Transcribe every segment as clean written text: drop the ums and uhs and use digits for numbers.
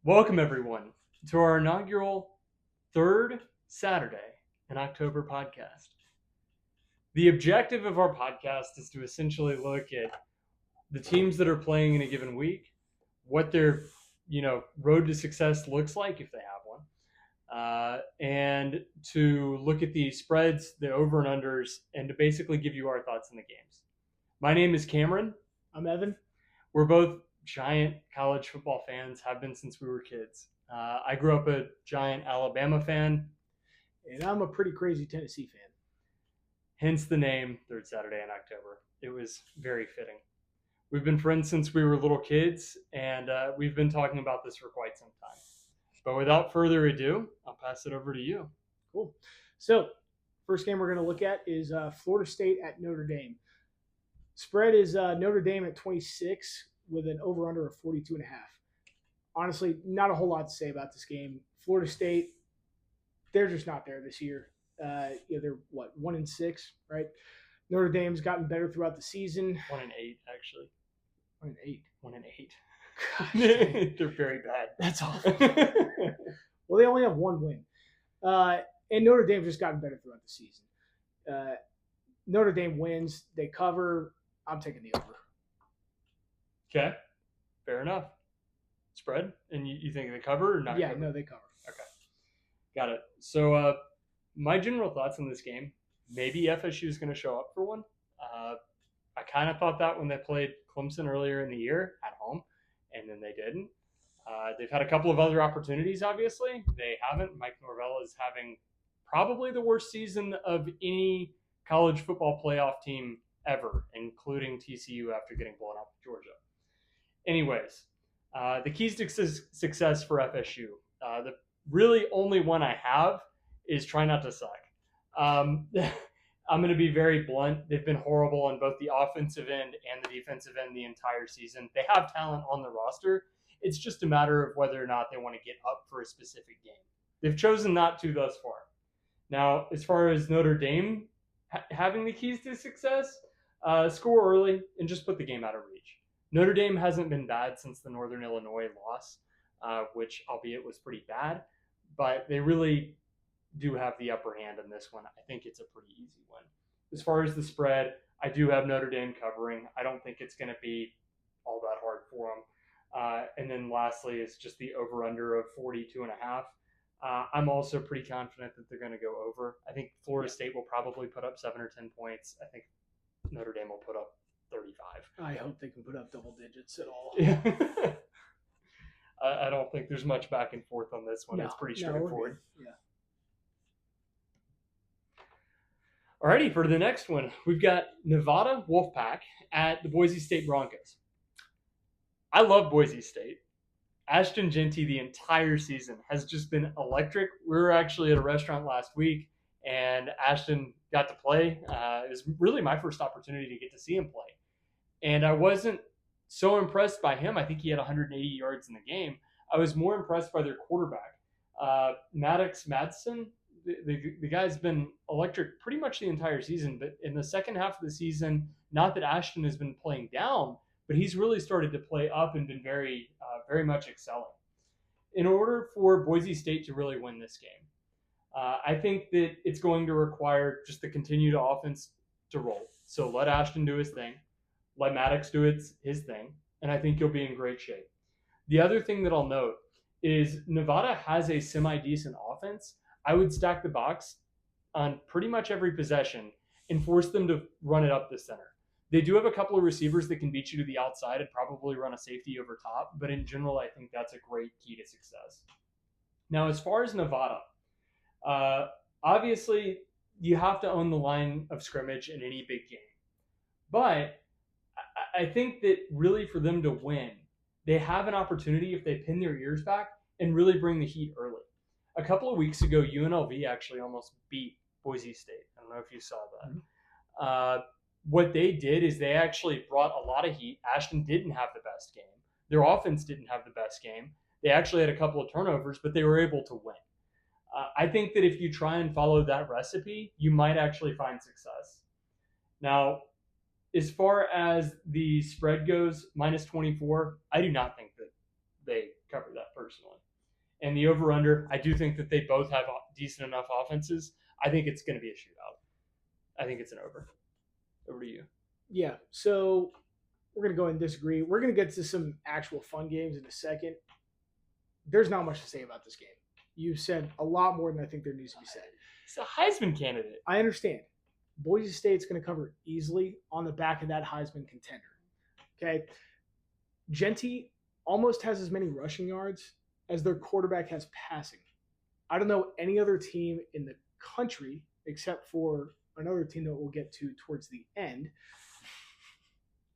Welcome, everyone, to our inaugural third Saturday in October podcast. The objective of our podcast is to essentially look at the teams that are playing in a given week, what their road to success looks like if they have one, and to look at the spreads, the over and unders, and to basically give you our thoughts on the games. My name is Cameron. I'm Evan. We're both giant college football fans, have been since we were kids. I grew up a giant Alabama fan, And I'm a pretty crazy Tennessee fan. hence the name Third Saturday in October. It was very fitting. We've been friends since we were little kids, and we've been talking about this for quite some time. But without further ado, I'll pass it over to you. Cool. So, first game we're going to look at is Florida State at Notre Dame. Spread is Notre Dame at 26 with an over-under of 42.5. Honestly, not a whole lot to say about this game. Florida State, they're just not there this year. They're 1-6, right? Notre Dame's gotten better throughout the season. 1-8, actually. 1-8. 1-8. Gosh, they're very bad. that's awful. Well, they only have one win. And Notre Dame's just gotten better throughout the season. Notre Dame wins. They cover. I'm taking the over. Okay, fair enough. Spread? And you think they cover or not? Yeah, cover? no, they cover. Okay, got it. So my general thoughts on this game, maybe FSU is going to show up for one. I kind of thought that when they played Clemson earlier in the year at home, and then they didn't. They've had a couple of other opportunities, obviously. They haven't. Mike Norvell is having probably the worst season of any college football playoff team ever, including TCU after getting blown out with Georgia. Anyways, the keys to success for FSU. The really only one I have is try not to suck. I'm going to be very blunt. They've been horrible on both the offensive end and the defensive end the entire season. They have talent on the roster. It's just a matter of whether or not they want to get up for a specific game. They've chosen not to thus far. Now, as far as Notre Dame having the keys to success, score early and just put the game out of reach. Notre Dame hasn't been bad since the Northern Illinois loss, which albeit was pretty bad, but they really do have the upper hand in this one. I think it's a pretty easy one. As far as the spread, I do have Notre Dame covering. I don't think it's going to be all that hard for them. And then lastly is just the over-under of 42.5. I'm also pretty confident that they're going to go over. I think Florida State will probably put up 7 or 10 points. I think Notre Dame will put up 35. I hope they can put up double digits at all. Yeah. I don't think there's much back and forth on this one. It's pretty straightforward. Yeah. Alrighty, for the next one, we've got Nevada Wolfpack at the Boise State Broncos. I love Boise State. Ashton Jeanty the entire season has just been electric. We were actually at a restaurant last week, and Ashton got to play. It was really my first opportunity to get to see him play. And I wasn't so impressed by him. I think he had 180 yards in the game. I was more impressed by their quarterback. Maddox Madsen, the guy's been electric pretty much the entire season, but in the second half of the season, not that Ashton has been playing down, but he's really started to play up and been very much excelling. In order for Boise State to really win this game, I think that it's going to require just the continued offense to roll. So let Ashton do his thing. Let Maddox do his thing. And I think you'll be in great shape. The other thing that I'll note is Nevada has a semi-decent offense. I would stack the box on pretty much every possession and force them to run it up the center. They do have a couple of receivers that can beat you to the outside and probably run a safety over top, but in general, I think that's a great key to success. Now, as far as Nevada, obviously, you have to own the line of scrimmage in any big game. But I think that really for them to win, they have an opportunity if they pin their ears back and really bring the heat early. A couple of weeks ago, UNLV actually almost beat Boise State. I don't know if you saw that. Mm-hmm. What they did is they actually brought a lot of heat. Ashton didn't have the best game. Their offense didn't have the best game. They actually had a couple of turnovers, but they were able to win. I think that if you try and follow that recipe, you might actually find success. Now, as far as the spread goes, minus 24, I do not think that they cover that personally. personally. And the over-under, I do think that they both have decent enough offenses. I think it's going to be a shootout. I think it's an over. Over to you. Yeah, so we're going to go and disagree. We're going to get to some actual fun games in a second. There's not much to say about this game. You've said a lot more than I think there needs to be said. It's a Heisman candidate. I understand. Boise State's going to cover easily on the back of that Heisman contender. Okay? Genty almost has as many rushing yards as their quarterback has passing. I don't know any other team in the country, except for another team that we'll get to towards the end,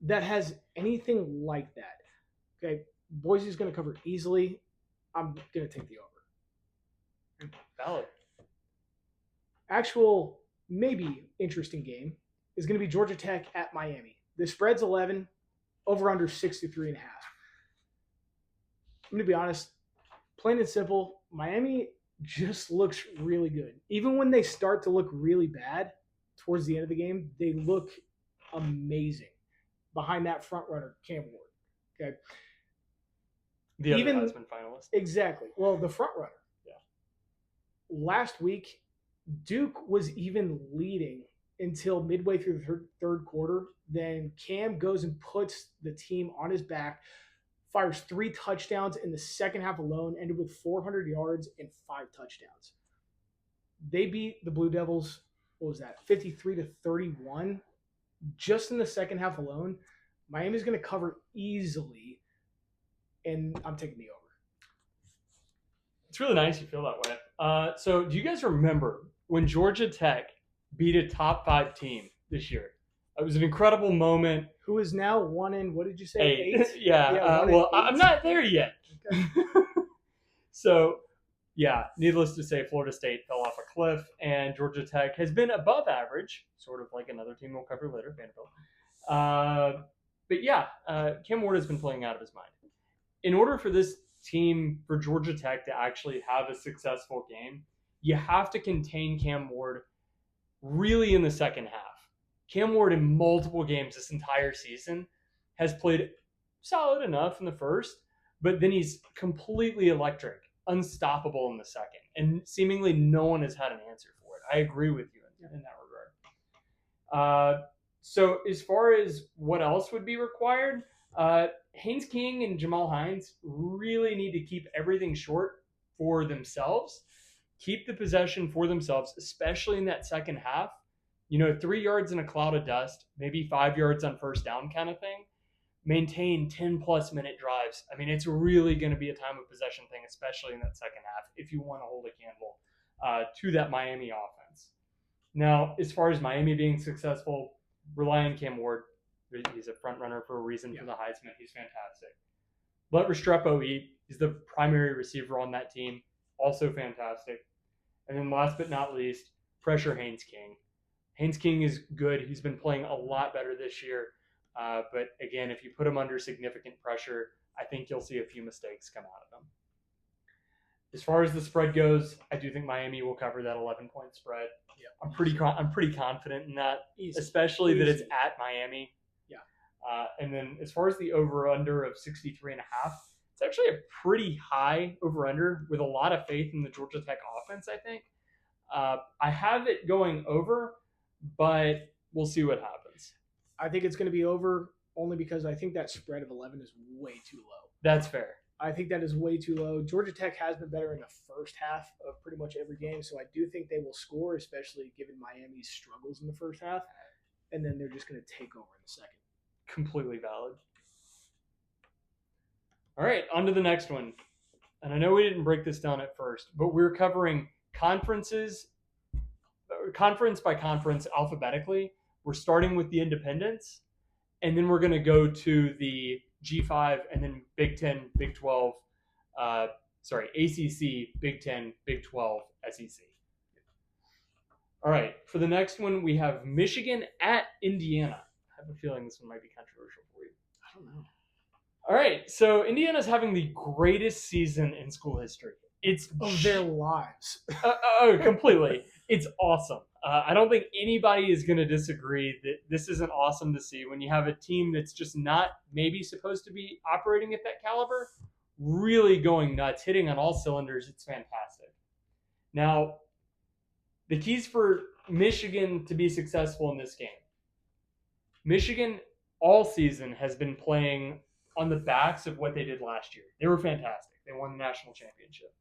that has anything like that. Okay? Boise's going to cover easily. I'm going to take the over. Valid. Actual, maybe interesting game is going to be Georgia Tech at Miami. The spread's 11, over under 63.5. I'm going to be honest, plain and simple, Miami just looks really good. Even when they start to look really bad towards the end of the game, they look amazing behind that front runner, Cam Ward. Okay. The other Heisman finalist. Exactly. Well, the front runner. Yeah. Last week, Duke was even leading until midway through the third quarter. Then Cam goes and puts the team on his back, fires 3 touchdowns in the second half alone, ended with 400 yards and 5 touchdowns. They beat the Blue Devils, 53-31, just in the second half alone. Miami's going to cover easily, and I'm taking the over. It's really nice you feel that way. So do you guys remember when Georgia Tech beat a top 5 team this year? It was an incredible moment. Who is now 1 what did you say? 8? Yeah. Well, 8. I'm not there yet. Okay. So, yeah, needless to say, Florida State fell off a cliff, and Georgia Tech has been above average, sort of like another team we'll cover later, Vanderbilt. But yeah, Cam Ward has been playing out of his mind. In order for this team, for Georgia Tech to actually have a successful game, you have to contain Cam Ward really in the second half. Cam Ward in multiple games this entire season has played solid enough in the first, but then he's completely electric, unstoppable in the second, and seemingly no one has had an answer for it. I agree with you in that regard. So as far as what else would be required, Haynes King and Jamal Hines really need to keep everything short for themselves, keep the possession for themselves, especially in that second half. 3 yards in a cloud of dust, maybe 5 yards on first down kind of thing. Maintain 10-plus minute drives. I mean, it's really going to be a time of possession thing, especially in that second half, if you want to hold a candle to that Miami offense. Now, as far as Miami being successful, rely on Cam Ward. He's a front runner for a reason for the Heisman. He's fantastic. Let Restrepo eat. He's the primary receiver on that team. Also fantastic. And then last but not least, pressure Haynes King. Haynes King is good. He's been playing a lot better this year. But again, if you put him under significant pressure, I think you'll see a few mistakes come out of him. As far as the spread goes, I do think Miami will cover that 11-point spread. Yeah, I'm pretty confident in that, especially that it's at Miami. Yeah. And then as far as the over/under of 63.5, it's actually a pretty high over/under with a lot of faith in the Georgia Tech offense, I think. I have it going over, but we'll see what happens. I think it's going to be over only because I think that spread of 11 is way too low. That's fair. I think that is way too low. Georgia Tech has been better in the first half of pretty much every game, so I do think they will score, especially given Miami's struggles in the first half, and then they're just going to take over in the second. Completely valid. All right, on to the next one. And I know we didn't break this down at first, but we're covering conference by conference alphabetically. We're starting with the independents, and then we're going to go to the G5 and then Big 10, Big 12, ACC, Big 10, Big 12, SEC. All right, for the next one, we have Michigan at Indiana. I have a feeling this one might be controversial for you. I don't know. All right, so Indiana's having the greatest season in school history. It's of their lives. Completely. It's awesome. I don't think anybody is going to disagree that this isn't awesome to see when you have a team that's just not maybe supposed to be operating at that caliber really going nuts, hitting on all cylinders. It's fantastic. Now, the keys for Michigan to be successful in this game. Michigan all season has been playing on the backs of what they did last year. They were fantastic. They won the national championship.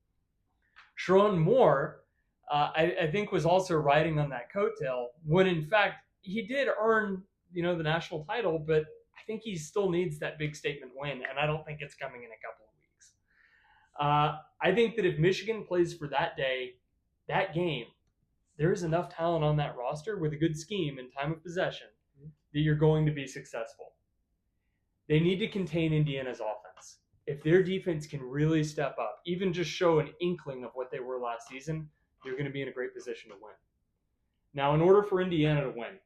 Sharon Moore, I think, was also riding on that coattail when, in fact, he did earn the national title, but I think he still needs that big statement win, and I don't think it's coming in a couple of weeks. I think that if Michigan plays for that day, that game, there is enough talent on that roster with a good scheme and time of possession that you're going to be successful. They need to contain Indiana's offense. If their defense can really step up, even just show an inkling of what they were last season, you're going to be in a great position to win. Now, in order for Indiana to win,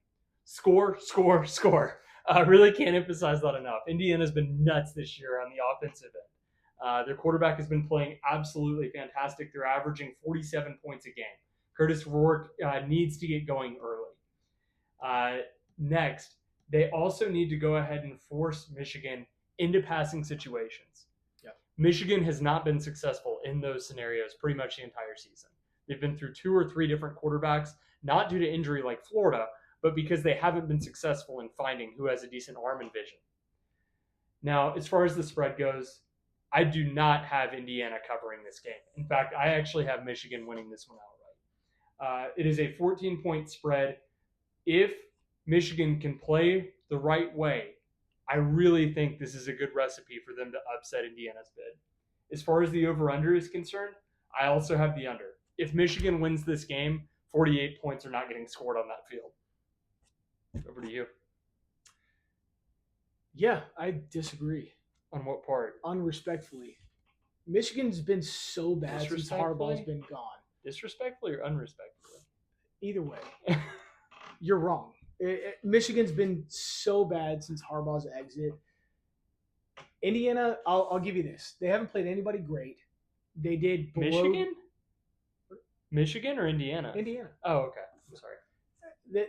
score, score, score. I really can't emphasize that enough. Indiana's been nuts this year on the offensive end. Their quarterback has been playing absolutely fantastic. They're averaging 47 points a game. Curtis Rourke needs to get going early. Next, they also need to go ahead and force Michigan into passing situations. Yep. Michigan has not been successful in those scenarios pretty much the entire season. They've been through 2 or 3 different quarterbacks, not due to injury like Florida, but because they haven't been successful in finding who has a decent arm and vision. Now, as far as the spread goes, I do not have Indiana covering this game. In fact, I actually have Michigan winning this one outright. It is a 14-point spread. If Michigan can play the right way, I really think this is a good recipe for them to upset Indiana's bid. As far as the over-under is concerned, I also have the under. If Michigan wins this game, 48 points are not getting scored on that field. Over to you. Yeah, I disagree. On what part? Unrespectfully. Michigan's been so bad since Harbaugh's been gone. Disrespectfully or unrespectfully? Either way. You're wrong. Michigan's been so bad since Harbaugh's exit. Indiana, I'll give you this. They haven't played anybody great. They did blow... Michigan or Indiana? Indiana. Oh, okay. I'm sorry.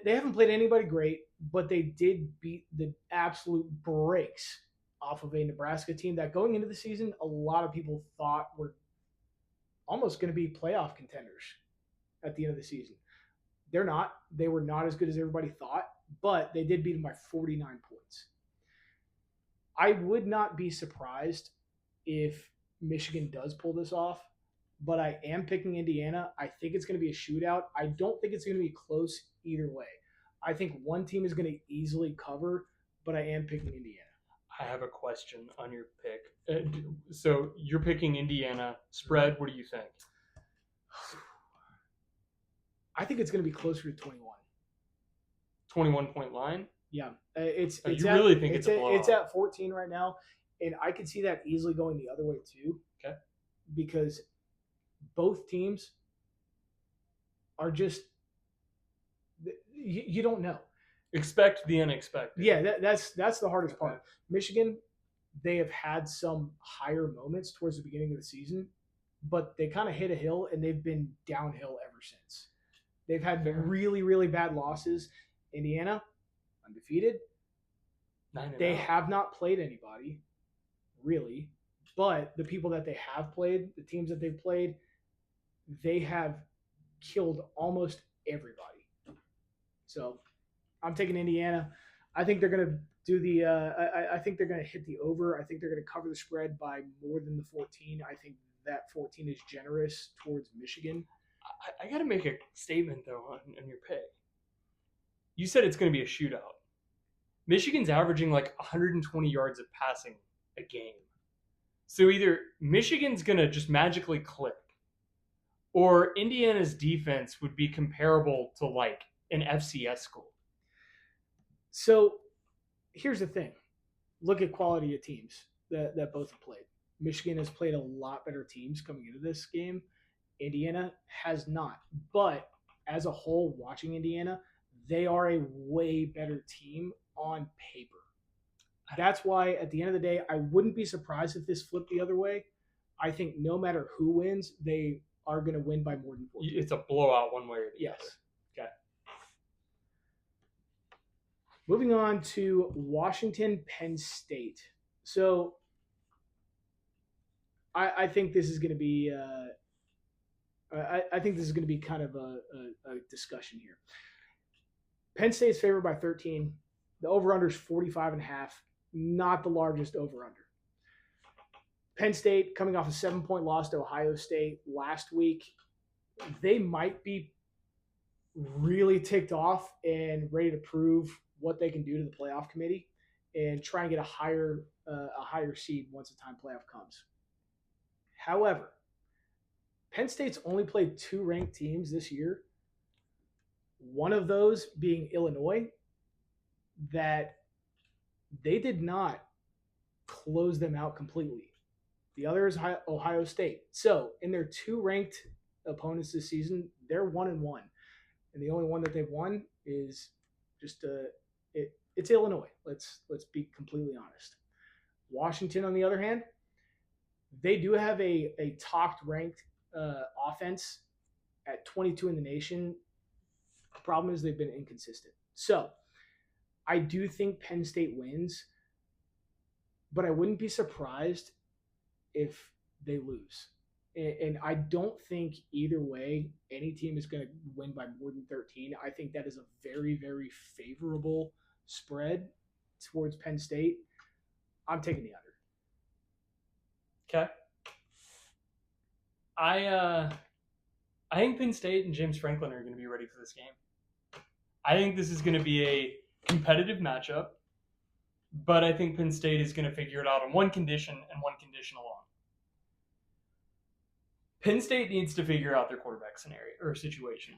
They haven't played anybody great, but they did beat the absolute brakes off of a Nebraska team that going into the season, a lot of people thought were almost going to be playoff contenders at the end of the season. They're not. They were not as good as everybody thought, but they did beat them by 49 points. I would not be surprised if Michigan does pull this off, but I am picking Indiana. I think it's going to be a shootout. I don't think it's going to be close either way. I think one team is going to easily cover, but I am picking Indiana. I have a question on your pick. So you're picking Indiana. Spread, what do you think? I think it's going to be closer to 21. 21-point line? Yeah. It's really think it's a blowout? It's at 14 right now, and I could see that easily going the other way too. Okay. Because both teams are just you don't know. Expect the unexpected. Yeah, that's the hardest part. Michigan, they have had some higher moments towards the beginning of the season, but they kind of hit a hill and they've been downhill ever since. They've had really, really bad losses. Indiana, undefeated. They have not played anybody, really. But the people that they have played, the teams that they've played, they have killed almost everybody. So I'm taking Indiana. I think they're going to do the I think they're going to hit the over. I think they're going to cover the spread by more than the 14. I think that 14 is generous towards Michigan. I got to make a statement, though, on your pick. You said it's going to be a shootout. Michigan's averaging like 120 yards of passing a game. So either Michigan's going to just magically click, or Indiana's defense would be comparable to like an FCS school. So here's the thing. Look at quality of teams that both have played. Michigan has played a lot better teams coming into this game. Indiana has not. But as a whole, watching Indiana, they are a way better team on paper. That's why, at the end of the day, I wouldn't be surprised if this flipped the other way. I think no matter who wins, they are going to win by more than 14. It's a blowout one way or the other. Yes. Okay. Moving on to Washington, Penn State. So I think this is going to be. I think this is going to be kind of a discussion here. Penn State's favored by 13. The over-under is 45.5. Not the largest over-under. Penn State coming off a 7-point loss to Ohio State last week. They might be really ticked off and ready to prove what they can do to the playoff committee and try and get a higher seed once the time playoff comes. However, Penn State's only played 2 ranked teams this year. One of those being Illinois, that they did not close them out completely. The other is Ohio State. So in their 2 ranked opponents this season, they're 1-1, and the only one that they've won is just it's Illinois. Let's be completely honest. Washington, on the other hand, they do have a top ranked offense at 22 in the nation. The problem is they've been inconsistent. So I do think Penn State wins, but I wouldn't be surprised if they lose. And I don't think either way any team is going to win by more than 13. I think that is a very, very favorable spread towards Penn State. I'm taking the under. Okay. I think Penn State and James Franklin are going to be ready for this game. I think this is going to be a competitive matchup, but I think Penn State is going to figure it out on one condition and one condition alone. Penn State needs to figure out their quarterback scenario or situation.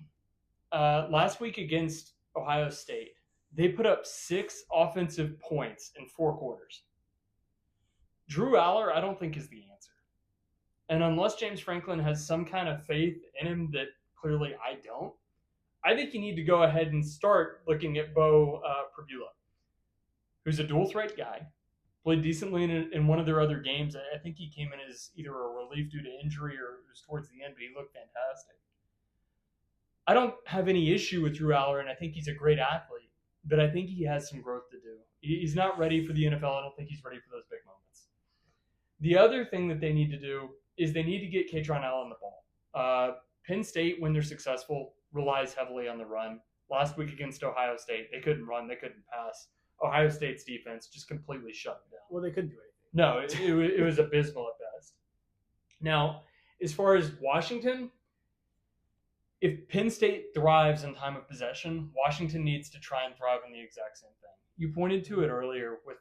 Last week against Ohio State, they put up 6 offensive points in 4 quarters. Drew Aller, I don't think, is the answer. And unless James Franklin has some kind of faith in him that clearly I don't, I think you need to go ahead and start looking at Bo Purdue, who's a dual threat guy, played decently in one of their other games. I think he came in as either a relief due to injury or it was towards the end, but he looked fantastic. I don't have any issue with Drew Aller, and I think he's a great athlete, but I think he has some growth to do. He's not ready for the NFL. I don't think he's ready for those big moments. The other thing that they need to do is they need to get Katron Allen the ball. Penn State, when they're successful, relies heavily on the run. Last week against Ohio State, they couldn't run, they couldn't pass. Ohio State's defense just completely shut them down. Well, they couldn't do anything. No, it was abysmal at best. Now, as far as Washington, if Penn State thrives in time of possession, Washington needs to try and thrive in the exact same thing. You pointed to it earlier with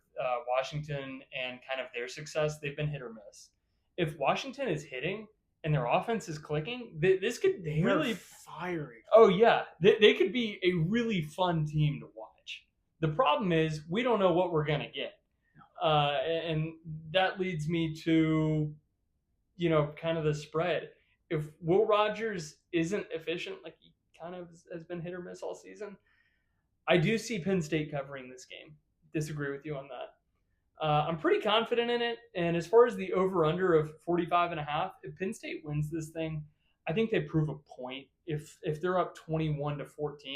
Washington and kind of their success. They've been hit or miss. If Washington is hitting and their offense is clicking, this could really firing. Oh, yeah. They could be a really fun team to watch. The problem is we don't know what we're going to get. And that leads me to, kind of the spread. If Will Rogers isn't efficient, like he kind of has been hit or miss all season, I do see Penn State covering this game. Disagree with you on that. I'm pretty confident in it. And as far as the over-under of 45.5, if Penn State wins this thing, I think they prove a point. If they're up 21-14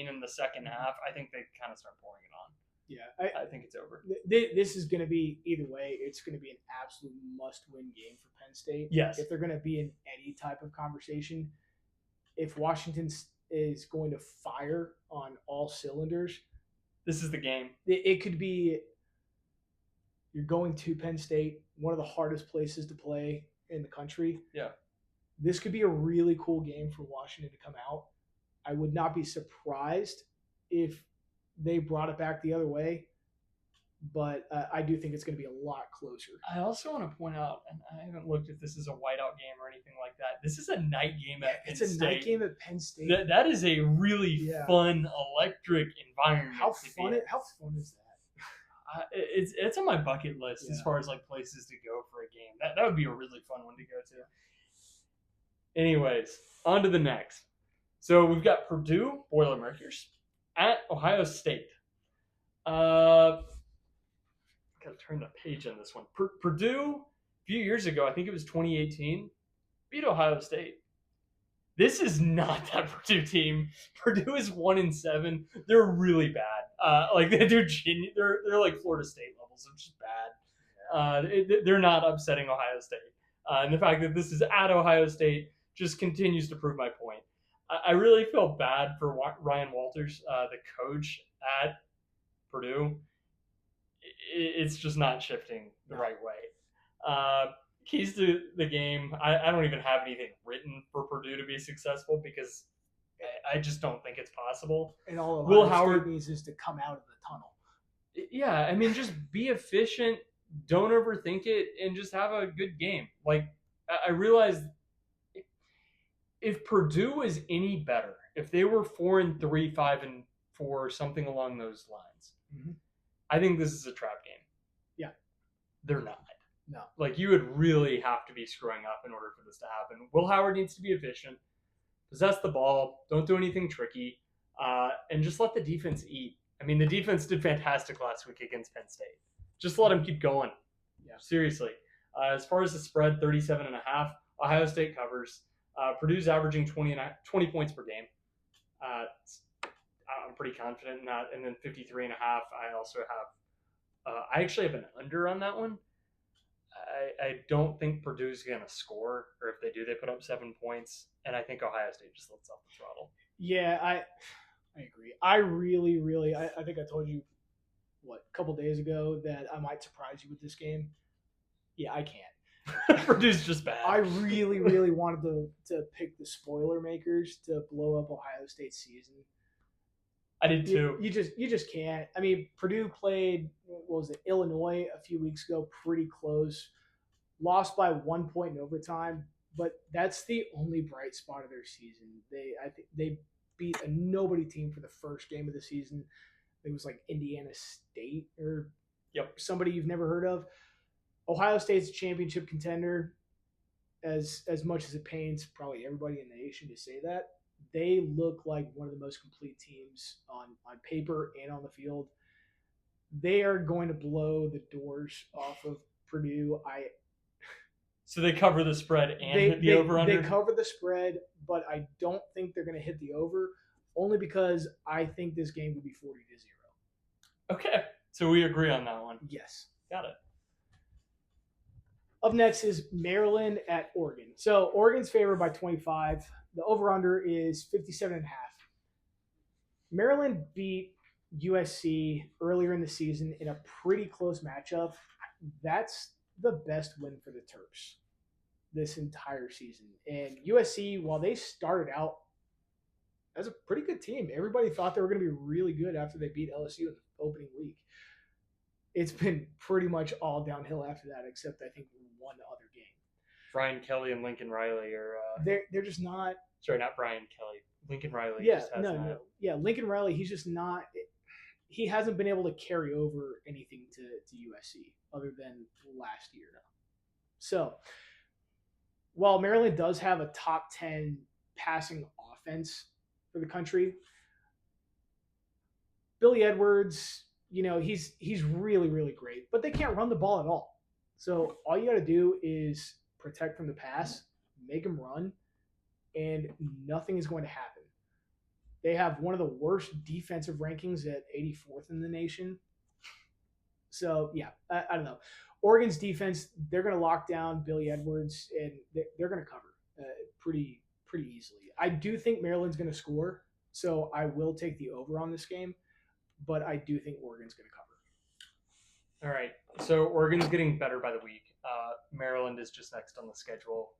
in the second half, I think they kind of start pouring it on. Yeah, I think it's over. This is going to be, either way, it's going to be an absolute must-win game for Penn State. Yes. If they're going to be in any type of conversation, if Washington is going to fire on all cylinders, this is the game. It could be, you're going to Penn State, one of the hardest places to play in the country. Yeah. This could be a really cool game for Washington to come out. I would not be surprised if they brought it back the other way, but I do think it's going to be a lot closer. I also want to point out, and I haven't looked if this is a whiteout game or anything like that. This is a night game at Penn State. It's a night game at Penn State. That is a really fun, electric environment. How fun is that? It's on my bucket list as far as like places to go for a game. That would be a really fun one to go to. Anyways, on to the next. So we've got Purdue Boilermakers at Ohio State. Got to turn the page on this one. Purdue, a few years ago, I think it was 2018, beat Ohio State. This is not that Purdue team. Purdue is 1-7. They're really bad. They're like Florida State levels. They're just bad. They're not upsetting Ohio State. And the fact that this is at Ohio State just continues to prove my point. I really feel bad for Ryan Walters, the coach at Purdue. It's just not shifting the right way. Keys to the game. I don't even have anything written for Purdue to be successful because I just don't think it's possible. And all Ohio Will State Howard needs is to come out of the tunnel. Yeah, I mean, just be efficient. Don't overthink it, and just have a good game. Like I realized, if Purdue was any better, if they were 4-3, 5-4, something along those lines, I think this is a trap game. Yeah, they're not. No, like you would really have to be screwing up in order for this to happen. Will Howard needs to be efficient, possess the ball, don't do anything tricky, and just let the defense eat. I mean, the defense did fantastic last week against Penn State. Just let them keep going. Yeah. Seriously. As far as the spread, 37.5. Ohio State covers. Purdue's averaging 20 points per game. I'm pretty confident in that. And then 53.5. I also have. I actually have an under on that one. I don't think Purdue's going to score, or if they do, they put up 7 points. And I think Ohio State just lets off the throttle. Yeah, I agree. I really, I think I told you, a couple days ago that I might surprise you with this game. Yeah, I can't. Purdue's just bad. I really wanted to pick the spoiler makers to blow up Ohio State's season. I did too. You just can't. I mean, Purdue played, Illinois a few weeks ago, pretty close. Lost by 1 point in overtime, but that's the only bright spot of their season. I think they beat a nobody team for the first game of the season. It was like Indiana State or somebody you've never heard of. Ohio State's a championship contender. As much as it pains probably everybody in the nation to say that, they look like one of the most complete teams on paper and on the field. They are going to blow the doors off of Purdue. So they cover the spread and hit the over-under? They cover the spread, but I don't think they're going to hit the over, only because I think this game would be 40-0. Okay, so we agree on that one. Yes. Got it. Up next is Maryland at Oregon. So Oregon's favored by 25. The over-under is 57.5. Maryland beat USC earlier in the season in a pretty close matchup. That's the best win for the Terps this entire season. And USC, while they started out as a pretty good team, everybody thought they were going to be really good after they beat LSU in the opening week. It's been pretty much all downhill after that, except I think one other game. Brian Kelly and Lincoln Riley are they're just not. Sorry, not Brian Kelly. Lincoln Riley. Yeah, no. Yeah, Lincoln Riley. He's just not. He hasn't been able to carry over anything to USC other than last year. So, while Maryland does have a top 10 passing offense for the country, Billy Edwards, he's really, really great, but they can't run the ball at all. So all you got to do is protect from the pass, make them run, and nothing is going to happen. They have one of the worst defensive rankings at 84th in the nation. So, yeah, I don't know. Oregon's defense, they're going to lock down Billy Edwards, and they're going to cover pretty easily. I do think Maryland's going to score, so I will take the over on this game, but I do think Oregon's going to cover. All right, so Oregon's getting better by the week. Maryland is just next on the schedule.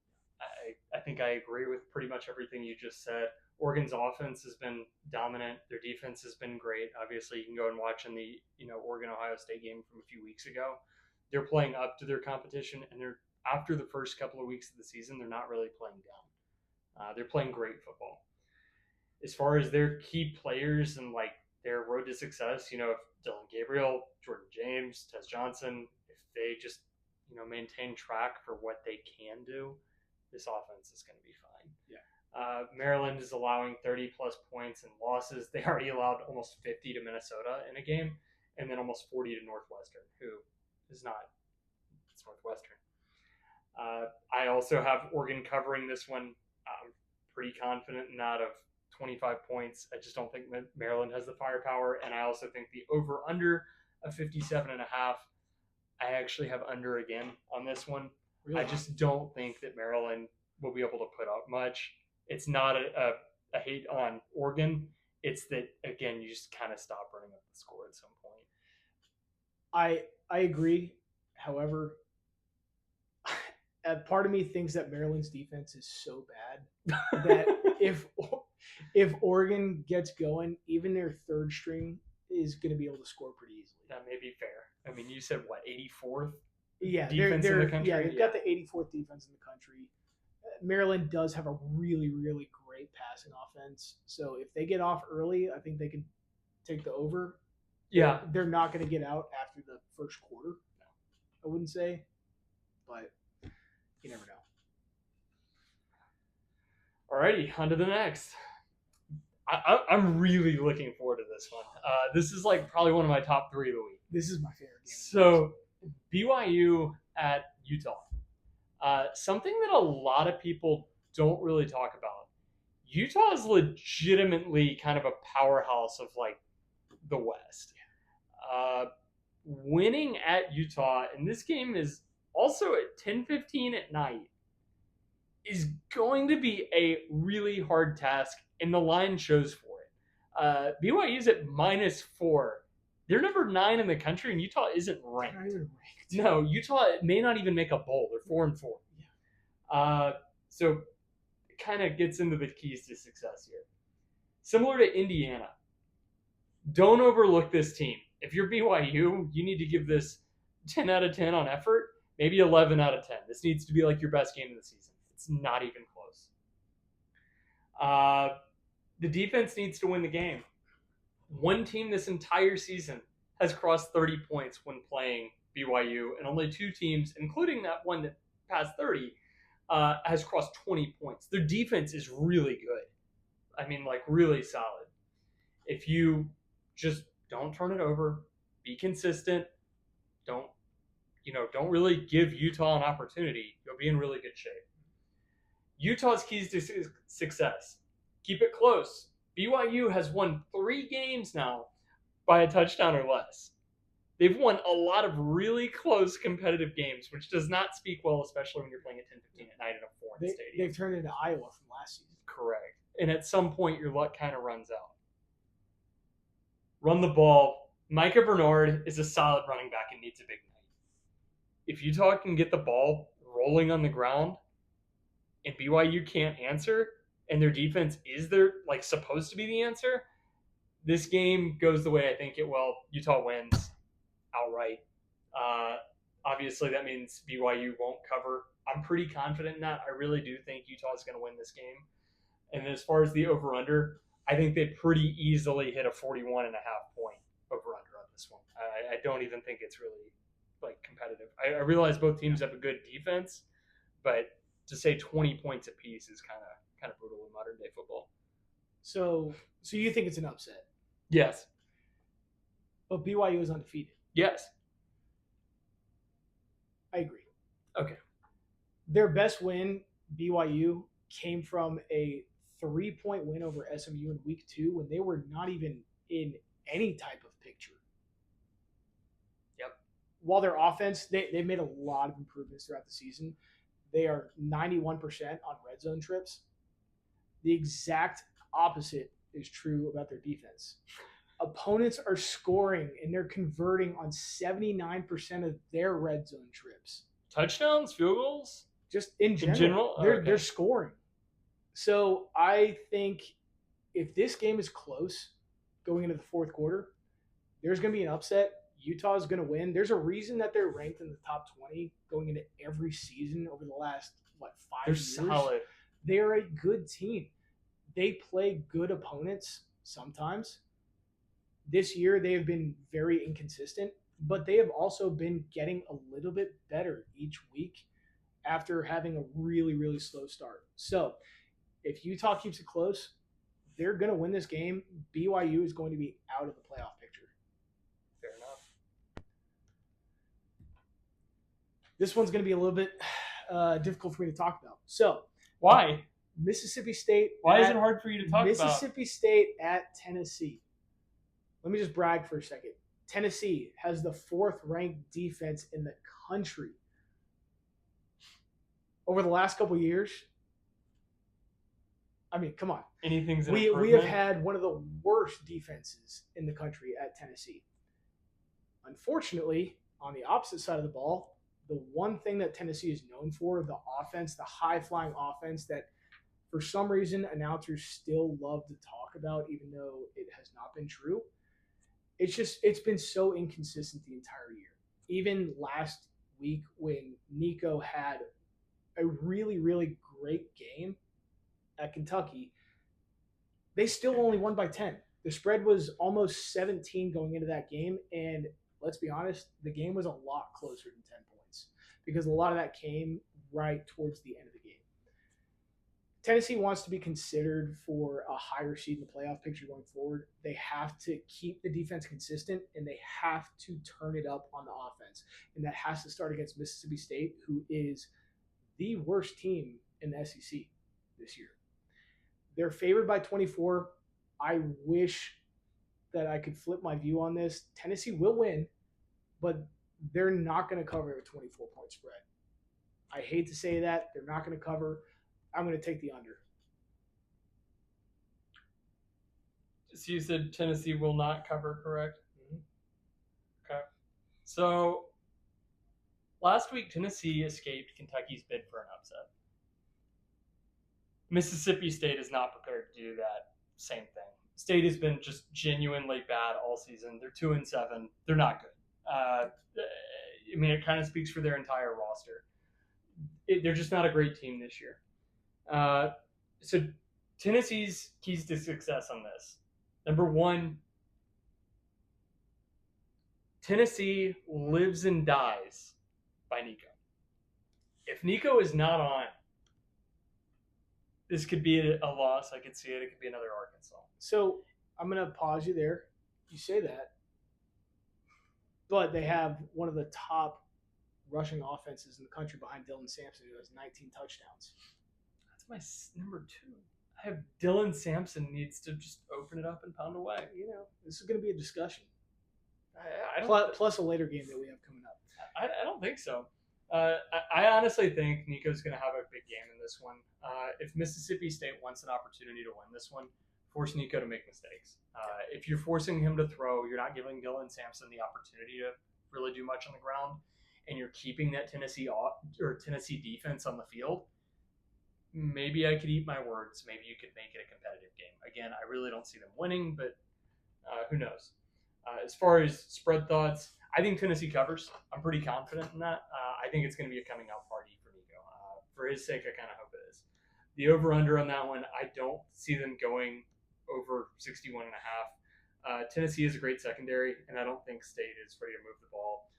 I think I agree with pretty much everything you just said. Oregon's offense has been dominant. Their defense has been great. Obviously, you can go and watch in the Oregon-Ohio State game from a few weeks ago. They're playing up to their competition, and they're after the first couple of weeks of the season, they're not really playing down. They're playing great football. As far as their key players and their road to success, if Dylan Gabriel, Jordan James, Tez Johnson, if they just maintain track for what they can do, this offense is going to be fine. Yeah. Maryland is allowing 30-plus points in losses. They already allowed almost 50 to Minnesota in a game, and then almost 40 to Northwestern, who is not. It's Northwestern. I also have Oregon covering this one. I'm pretty confident in that of 25 points. I just don't think Maryland has the firepower, and I also think the over-under of 57.5. I actually have under again on this one. Really? I just don't think that Maryland will be able to put up much. It's not a hate on Oregon. It's that, again, you just kind of stop running up the score at some point. I agree. However, part of me thinks that Maryland's defense is so bad that if Oregon gets going, even their third string is going to be able to score pretty easily. That may be fair. I mean, you said what, 84th Yeah, defense in the country? Yeah, they've got the 84th defense in the country. Maryland does have a really, really great passing offense. So if they get off early, I think they can take the over. Yeah. They're not going to get out after the first quarter, I wouldn't say. But you never know. Alrighty, on to the next. I'm really looking forward to this one. This is like probably one of my top 3 of the week. This is my favorite game. So, BYU at Utah. Something that a lot of people don't really talk about. Utah is legitimately kind of a powerhouse of like the West. Winning at Utah, and this game is also at 10:15 at night, is going to be a really hard task, and the line shows for it. BYU is at -4. They're number 9 in the country, and Utah isn't ranked. Not even ranked. No, Utah may not even make a bowl. They're 4-4. Yeah. So it kind of gets into the keys to success here. Similar to Indiana, don't overlook this team. If you're BYU, you need to give this 10 out of 10 on effort, maybe 11 out of 10. This needs to be like your best game of the season. It's not even close. The defense needs to win the game. One team this entire season has crossed 30 points when playing BYU, and only 2 teams, including that one that passed 30, has crossed 20 points. Their defense is really good. I mean, like, really solid. If you just don't turn it over, be consistent, don't really give Utah an opportunity, you'll be in really good shape. Utah's keys to success: keep it close. BYU has won 3 games now by a touchdown or less. They've won a lot of really close competitive games, which does not speak well, especially when you're playing at 10:15 at night in a foreign stadium. They've turned into Iowa from last season. Correct. And at some point, your luck kind of runs out. Run the ball. Micah Bernard is a solid running back and needs a big night. If Utah can get the ball rolling on the ground and BYU can't answer, and their defense is supposed to be the answer, this game goes the way I think it will. Utah wins outright. Obviously, that means BYU won't cover. I'm pretty confident in that. I really do think Utah is going to win this game. And as far as the over-under, I think they pretty easily hit a 41.5 point over-under on this one. I don't even think it's really competitive. I realize both teams have a good defense, but to say 20 points apiece is kind of brutal in modern day football. So you think it's an upset? Yes. But BYU is undefeated. Yes. I agree. Okay. Their best win, BYU, came from a 3-point win over SMU in week 2 when they were not even in any type of picture. Yep. While their offense, they've made a lot of improvements throughout the season. They are 91% on red zone trips. The exact opposite is true about their defense. Opponents are scoring and they're converting on 79% of their red zone trips. Touchdowns, field goals? Just in general. They're scoring. So I think if this game is close going into the fourth quarter, there's going to be an upset. Utah is going to win. There's a reason that they're ranked in the top 20 going into every season over the last, 5 years. They're solid. They're a good team. They play good opponents sometimes. This year, they have been very inconsistent, but they have also been getting a little bit better each week after having a really, really slow start. So if Utah keeps it close, they're going to win this game. BYU is going to be out of the playoff picture. Fair enough. This one's going to be a little bit difficult for me to talk about. So why? Mississippi State. Why is it hard for you to talk about? Mississippi State at Tennessee. Let me just brag for a second. Tennessee has the 4th ranked defense in the country. over the last couple of years, I mean, come on. Anything's an We improvement. have had one of the worst defenses in the country at Tennessee. Unfortunately, on the opposite side of the ball, the one thing that Tennessee is known for, the offense, the high-flying offense that for some reason announcers still love to talk about, even though it has not been true. It's been so inconsistent the entire year. Even last week when Nico had a really, really great game at Kentucky, they still only won by 10. The spread was almost 17 going into that game, and let's be honest, the game was a lot closer than 10 points because a lot of that came right towards the end of the game. Tennessee wants to be considered for a higher seed in the playoff picture going forward. They have to keep the defense consistent, and they have to turn it up on the offense. And that has to start against Mississippi State, who is the worst team in the SEC this year. They're favored by 24. I wish that I could flip my view on this. Tennessee will win, but they're not going to cover a 24-point spread. I hate to say that. They're not going to cover. I'm going to take the under. So you said Tennessee will not cover, correct? Mm-hmm. Okay. So last week, Tennessee escaped Kentucky's bid for an upset. Mississippi State is not prepared to do that same thing. State has been just genuinely bad all season. They're 2-7. They're not good. I mean, it kind of speaks for their entire roster. They're just not a great team this year. So Tennessee's keys to success on this. Number one, Tennessee lives and dies by Nico. If Nico is not on, this could be a loss. I could see it. It could be another Arkansas. So I'm going to pause you there. You say that. But they have one of the top rushing offenses in the country behind Dylan Sampson, who has 19 touchdowns. That's my number two. I have Dylan Sampson needs to just open it up and pound away. You know, this is going to be a discussion. I don't, plus a later game that we have coming up. I don't think so. I honestly think Nico's going to have a big game in this one. If Mississippi State wants an opportunity to win this one, force Nico to make mistakes. If you're forcing him to throw, you're not giving Dylan Sampson the opportunity to really do much on the ground, and you're keeping that Tennessee defense on the field. Maybe I could eat my words. Maybe you could make it a competitive game. Again, I really don't see them winning, but who knows? As far as spread thoughts, I think Tennessee covers. I'm pretty confident in that. I think it's going to be a coming out party for Nico. For his sake, I kind of hope it is. The over-under on that one, I don't see them going over 61.5. Tennessee is a great secondary, and I don't think State is ready to move the ball.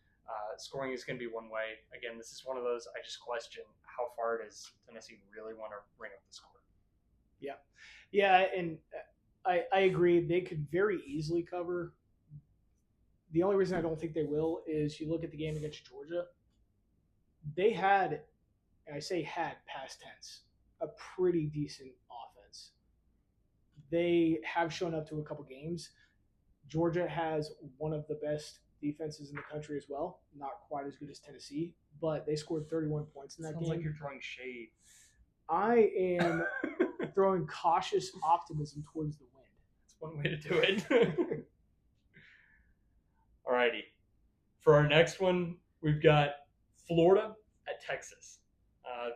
Scoring is going to be one way. Again, this is one of those I just question how far does Tennessee really want to bring up the score. Yeah, and I agree. They could very easily cover. The only reason I don't think they will is you look at the game against Georgia. They had, and I say had past tense, a pretty decent offense. They have shown up to a couple games. Georgia has one of the best defenses in the country as well. Not quite as good as Tennessee, but they scored 31 points in that game. Sounds like you're throwing shade. I am throwing cautious optimism towards the wind. That's one way to do it. Alrighty. For our next one, we've got Florida at Texas.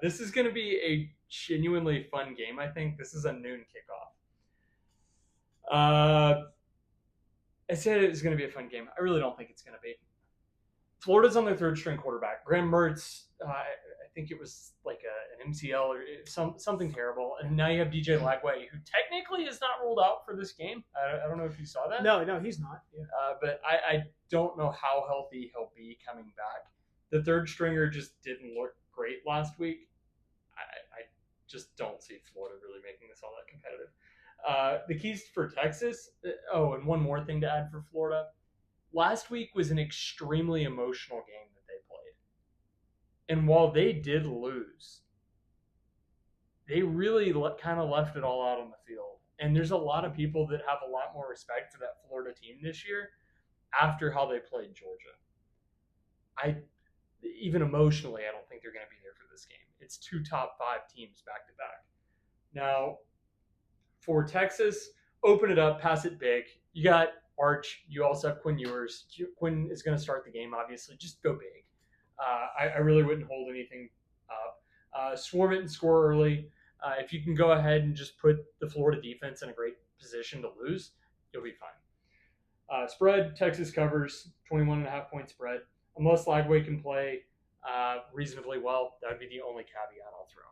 This is going to be a genuinely fun game, I think. This is a noon kickoff. I said it was going to be a fun game. I really don't think it's going to be. Florida's on their third-string quarterback. Graham Mertz, I think it was like an MCL or something terrible. And now you have DJ Lagway, who technically is not ruled out for this game. I don't know if you saw that. No, he's not. Yeah. But I don't know how healthy he'll be coming back. The third stringer just didn't look great last week. I just don't see Florida really making this all that competitive. The keys for Texas. Oh, and one more thing to add for Florida. Last week was an extremely emotional game that they played. And while they did lose, they really kind of left it all out on the field. And there's a lot of people that have a lot more respect for that Florida team this year after how they played Georgia. Even emotionally, I don't think they're going to be there for this game. It's 2 top 5 teams back to back. Now, for Texas, open it up, pass it big. You got Arch. You also have Quinn Ewers. Quinn is going to start the game, obviously. Just go big. I really wouldn't hold anything up. Swarm it and score early. If you can go ahead and just put the Florida defense in a great position to lose, you'll be fine. Spread, Texas covers, 21.5-point spread. Unless Lagway can play reasonably well, that would be the only caveat I'll throw.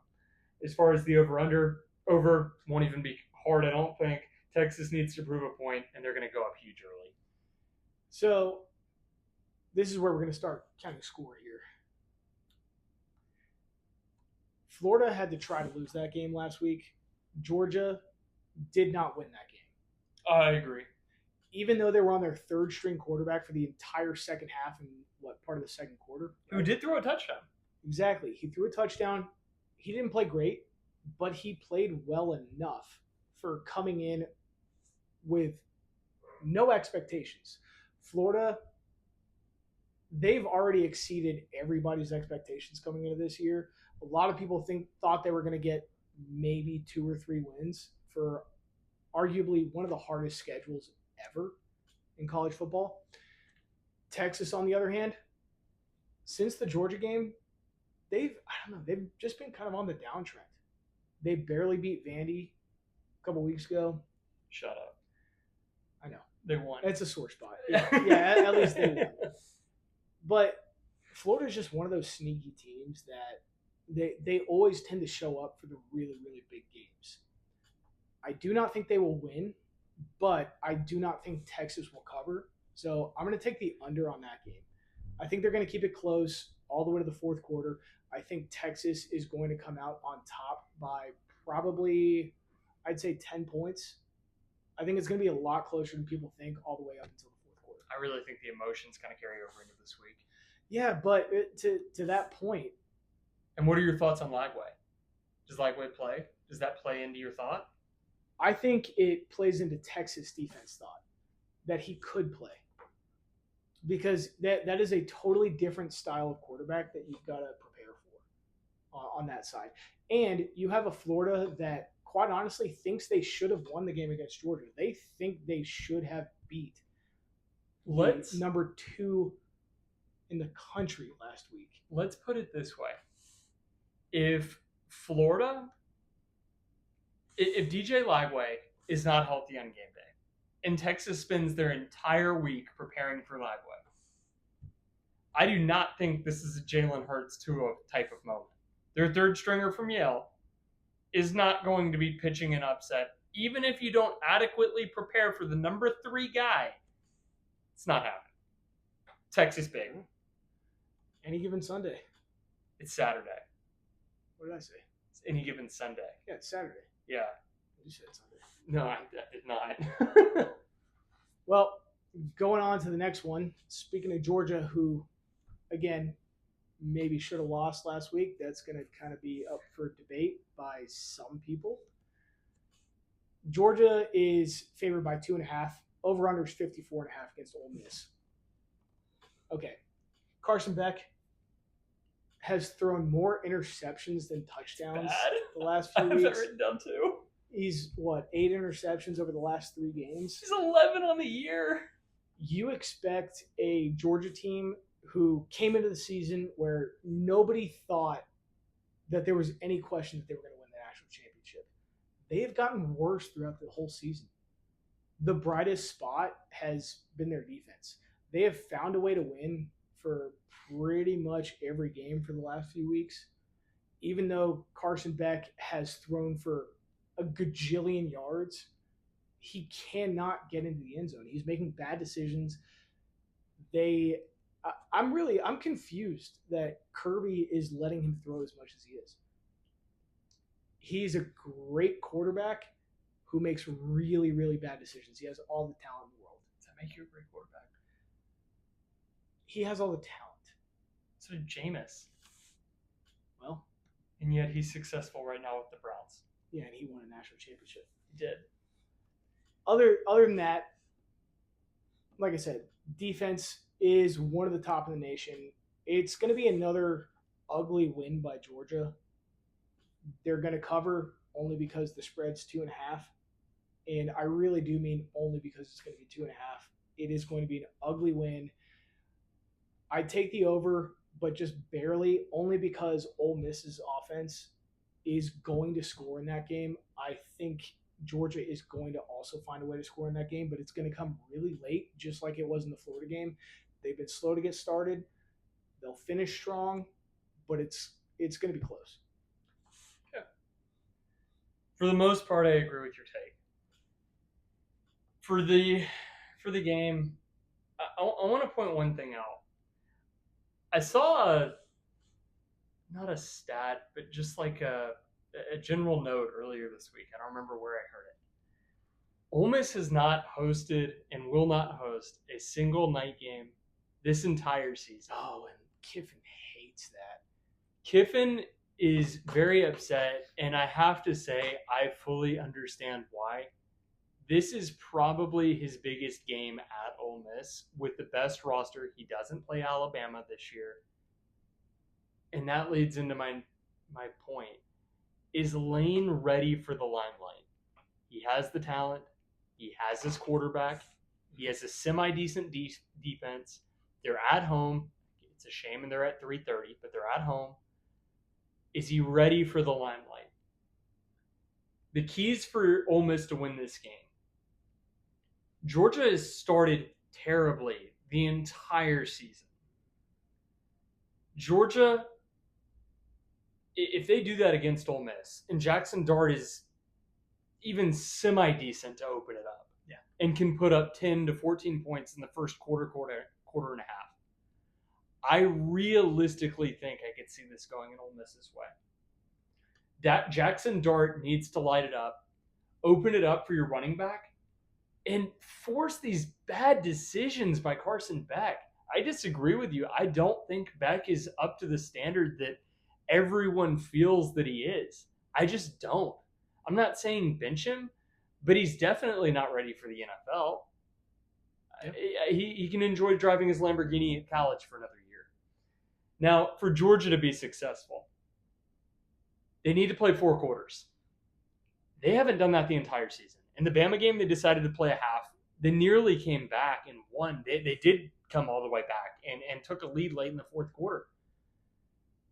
As far as the over-under, over won't even be hard, I don't think. Texas needs to prove a point, and they're going to go up huge early. So this is where we're going to start counting score here. Florida had to try to lose that game last week. Georgia did not win that game. I agree. Even though they were on their third string quarterback for the entire second half and part of the second quarter. Who did throw a touchdown. Exactly. He threw a touchdown. He didn't play great, but he played well enough for coming in with no expectations. Florida, they've already exceeded everybody's expectations coming into this year. A lot of people thought they were going to get maybe 2 or 3 wins for arguably one of the hardest schedules ever in college football. Texas, on the other hand, since the Georgia game, they've just been kind of on the downtrend. They barely beat Vandy a couple weeks ago. Shut up. I know. They won. It's a sore spot. Yeah, at least they won. But Florida's just one of those sneaky teams that they always tend to show up for the really, really big games. I do not think they will win, but I do not think Texas will cover. So I'm going to take the under on that game. I think they're going to keep it close all the way to the fourth quarter. I think Texas is going to come out on top by probably, I'd say, 10 points. I think it's going to be a lot closer than people think all the way up until the fourth quarter. I really think the emotions kind of carry over into this week. Yeah, but to that point. And what are your thoughts on Lagway? Does Lagway play? Does that play into your thought? I think it plays into Texas defense thought that he could play. Because that is a totally different style of quarterback that you've got to prepare for on that side. And you have a Florida that, quite honestly, thinks they should have won the game against Georgia. They think they should have beat number 2 in the country last week. Let's put it this way. If DJ Lagway is not healthy on game day, and Texas spends their entire week preparing for Lagway, I do not think this is a Jalen Hurts Tua type of moment. Their third stringer from Yale is not going to be pitching an upset, even if you don't adequately prepare for the number 3 guy. It's not happening. Texas big. Any given Sunday. It's Saturday. What did I say? It's any given Sunday. Yeah, it's Saturday. Yeah. You said Sunday. No, I did not. Well, going on to the next one. Speaking of Georgia, who, again, maybe should have lost last week. That's going to kind of be up for debate by some people. Georgia is favored by 2.5. Over-under is 54.5 against Ole Miss. Okay. Carson Beck has thrown more interceptions than touchdowns the last few weeks. I've written down 2. He's, 8 interceptions over the last 3 games? He's 11 on the year. You expect a Georgia team who came into the season where nobody thought that there was any question that they were going to win the national championship. They have gotten worse throughout the whole season. The brightest spot has been their defense. They have found a way to win for pretty much every game for the last few weeks. Even though Carson Beck has thrown for a gajillion yards, he cannot get into the end zone. He's making bad decisions. I'm confused that Kirby is letting him throw as much as he is. He's a great quarterback who makes really, really bad decisions. He has all the talent in the world. Does that make you a great quarterback? He has all the talent. So did Jameis. Well. And yet he's successful right now with the Browns. Yeah, and he won a national championship. He did. Other than that, like I said, defense is one of the top in the nation. It's going to be another ugly win by Georgia. They're going to cover only because the spread's 2.5. And I really do mean only because it's going to be 2.5. It is going to be an ugly win. I'd take the over, but just barely, only because Ole Miss's offense is going to score in that game. I think Georgia is going to also find a way to score in that game, but it's going to come really late, just like it was in the Florida game. They've been slow to get started. They'll finish strong, but it's going to be close. Yeah. For the most part, I agree with your take. For the game, I want to point one thing out. I saw not a stat, but just like a general note earlier this week. I don't remember where I heard it. Ole Miss has not hosted and will not host a single night game this entire season. Oh, and Kiffin hates that. Kiffin is very upset, and I have to say I fully understand why. This is probably his biggest game at Ole Miss with the best roster. He doesn't play Alabama this year. And that leads into my point. Is Lane ready for the limelight? He has the talent. He has his quarterback. He has a semi-decent defense. They're at home. It's a shame and they're at 3:30, but they're at home. Is he ready for the limelight? The keys for Ole Miss to win this game. Georgia has started terribly the entire season. Georgia, if they do that against Ole Miss, and Jackson Dart is even semi-decent to open it up, and can put up 10 to 14 points in the first quarter and a half, I realistically think I could see this going in Ole Miss's way. Jackson Dart needs to light it up, open it up for your running back, and force these bad decisions by Carson Beck. I disagree with you. I don't think Beck is up to the standard that everyone feels that he is. I just don't. I'm not saying bench him, but he's definitely not ready for the NFL. Yep. He can enjoy driving his Lamborghini at college for another year. Now, for Georgia to be successful, they need to play 4 quarters. They haven't done that the entire season. In the Bama game, they decided to play a half. They nearly came back and won. They did come all the way back and took a lead late in the 4th quarter.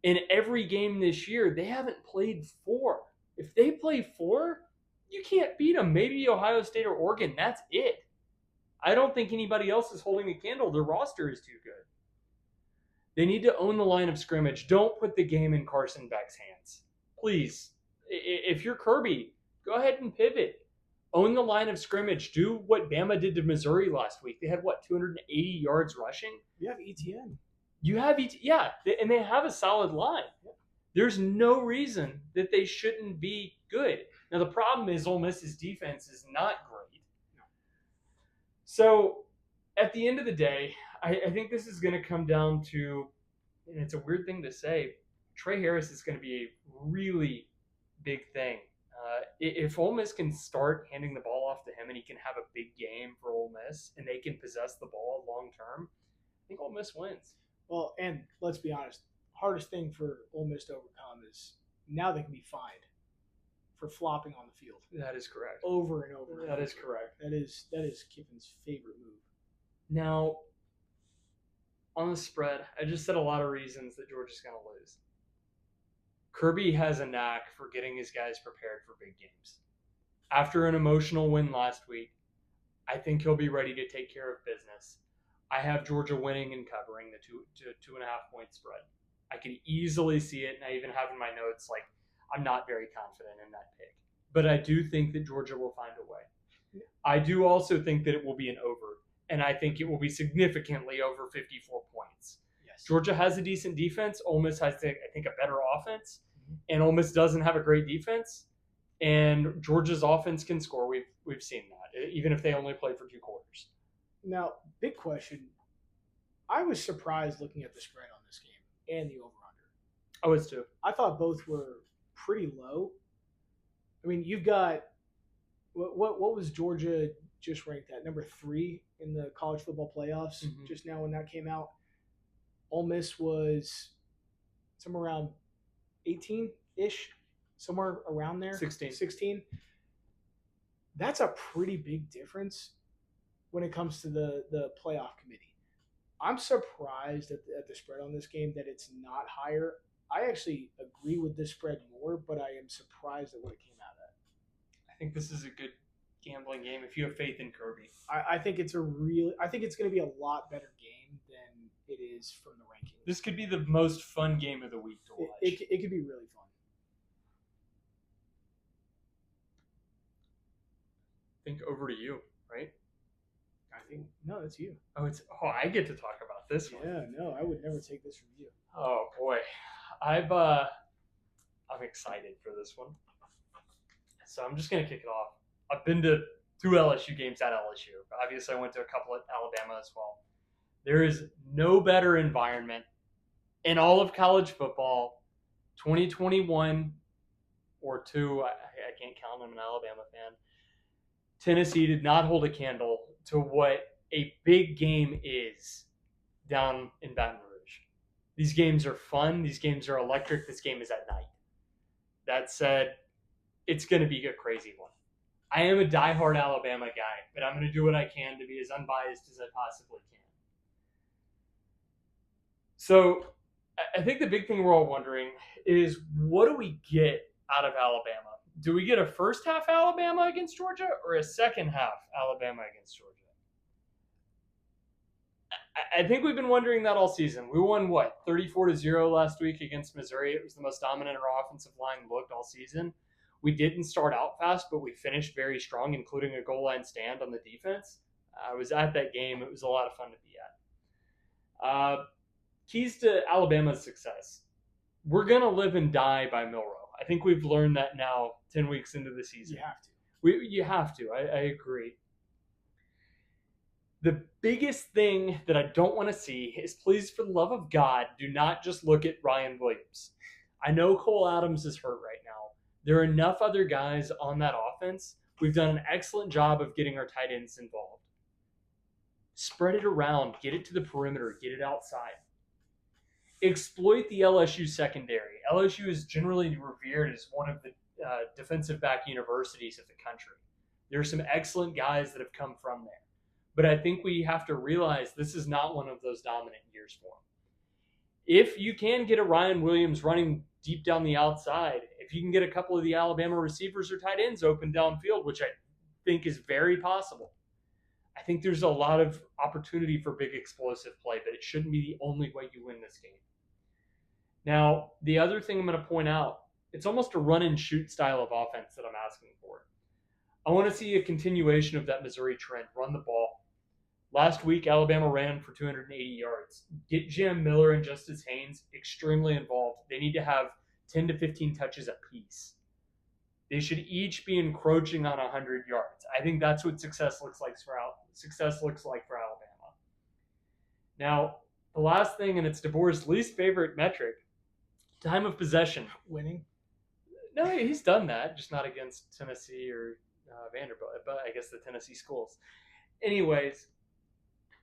In every game this year, they haven't played 4. If they play 4, you can't beat them. Maybe Ohio State or Oregon. That's it. I don't think anybody else is holding a candle. Their roster is too good. They need to own the line of scrimmage. Don't put the game in Carson Beck's hands. Please. If you're Kirby, go ahead and pivot. Own the line of scrimmage. Do what Bama did to Missouri last week. They had, 280 yards rushing? You have ETN. You have ETN. Yeah, and they have a solid line. There's no reason that they shouldn't be good. Now, the problem is Ole Miss's defense is not great. No. So, at the end of the day, I think this is going to come down to, and it's a weird thing to say, Trey Harris is going to be a really big thing. If Ole Miss can start handing the ball off to him and he can have a big game for Ole Miss and they can possess the ball long term, I think Ole Miss wins. Well, and let's be honest, hardest thing for Ole Miss to overcome is now they can be fined for flopping on the field. That is correct. Over and over. That is correct. That is Kiffin's favorite move. Now, on the spread, I just said a lot of reasons that Georgia's going to lose. Kirby has a knack for getting his guys prepared for big games. After an emotional win last week, I think he'll be ready to take care of business. I have Georgia winning and covering the 2.5 point spread. I can easily see it, and I even have in my notes, I'm not very confident in that pick. But I do think that Georgia will find a way. I do also think that it will be an over, and I think it will be significantly over 54 points. Yes. Georgia has a decent defense. Ole Miss has, I think, a better offense, and Ole Miss doesn't have a great defense. And Georgia's offense can score. We've seen that, even if they only play for 2 quarters. Now, big question. I was surprised looking at the spread on this game and the over-under. I was too. I thought both were pretty low. I mean, you've got what was Georgia just ranked at? Number 3 in the college football playoffs just now when that came out. Ole Miss was somewhere around 18-ish. somewhere around there. 16. 16. That's a pretty big difference when it comes to the playoff committee. I'm surprised at the spread on this game that it's not higher. I actually agree with this spread more, but I am surprised at what it came out at. I think this is a good gambling game if you have faith in Kirby. I think it's going to be a lot better game than it is from the rankings. This could be the most fun game of the week to watch. It could be really fun. I think over to you, right? I think no, it's you. I get to talk about this one. Yeah, no, I would never take this from you. Oh boy, I'm excited for this one. So I'm just gonna kick it off. I've been to 2 LSU games at LSU. Obviously, I went to a couple at Alabama as well. There is no better environment in all of college football, 2021 or 2. I can't count. I'm an Alabama fan. Tennessee did not hold a candle to what a big game is down in Baton Rouge. These games are fun. These games are electric. This game is at night. That said, it's going to be a crazy one. I am a diehard Alabama guy, but I'm going to do what I can to be as unbiased as I possibly can. So I think the big thing we're all wondering is, what do we get out of Alabama? Do we get a first half Alabama against Georgia or a second half Alabama against Georgia? I think we've been wondering that all season. We won, 34-0 last week against Missouri. It was the most dominant our offensive line looked all season. We didn't start out fast, but we finished very strong, including a goal line stand on the defense. I was at that game. It was a lot of fun to be at. Keys to Alabama's success. We're going to live and die by Milroe. I think we've learned that now 10 weeks into the season. You have to. You have to. I agree. The biggest thing that I don't want to see is, please, for the love of God, do not just look at Ryan Williams. I know Cole Adams is hurt right now. There are enough other guys on that offense. We've done an excellent job of getting our tight ends involved. Spread it around. Get it to the perimeter. Get it outside. Exploit the LSU secondary. LSU is generally revered as one of the defensive back universities of the country. There are some excellent guys that have come from there. But I think we have to realize this is not one of those dominant years for him. If you can get a Ryan Williams running deep down the outside, if you can get a couple of the Alabama receivers or tight ends open downfield, which I think is very possible, I think there's a lot of opportunity for big explosive play, but it shouldn't be the only way you win this game. Now, the other thing I'm going to point out, it's almost a run and shoot style of offense that I'm asking for. I want to see a continuation of that Missouri trend, run the ball. Last week, Alabama ran for 280 yards. Get Jam Miller and Justice Haynes extremely involved. They need to have 10 to 15 touches apiece. They should each be encroaching on 100 yards. I think that's what success looks like for Alabama. Now, the last thing, and it's DeBoer's least favorite metric, time of possession. Winning? No, he's done that, just not against Tennessee or Vanderbilt, but I guess the Tennessee schools. Anyways,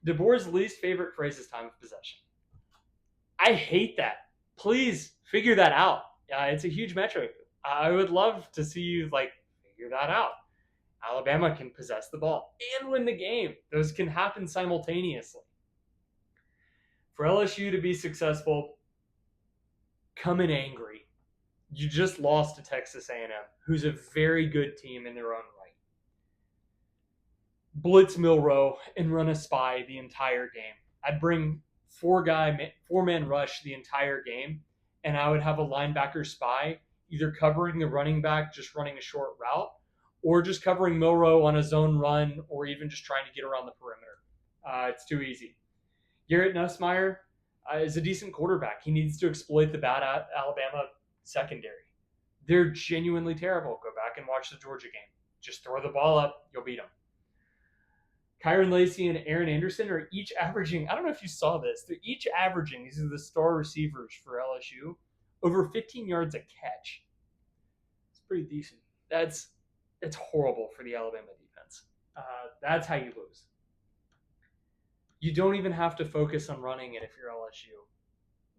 DeBoer's least favorite phrase is time of possession. I hate that. Please figure that out. It's a huge metric. I would love to see you figure that out. Alabama can possess the ball and win the game. Those can happen simultaneously. For LSU to be successful, come in angry. You just lost to Texas A&M, who's a very good team in their own right. Blitz Milroe and run a spy the entire game. I'd bring four-man rush the entire game, and I would have a linebacker spy either covering the running back, just running a short route, or just covering Milroe on a zone run, or even just trying to get around the perimeter. It's too easy. Garrett Nussmeier is a decent quarterback. He needs to exploit the bad Alabama secondary. They're genuinely terrible. Go back and watch the Georgia game. Just throw the ball up, you'll beat them. Kyron Lacey and Aaron Anderson are each averaging, I don't know if you saw this, they're each averaging, these are the star receivers for LSU, over 15 yards a catch. It's pretty decent. It's horrible for the Alabama defense. That's how you lose. You don't even have to focus on running it if you're LSU.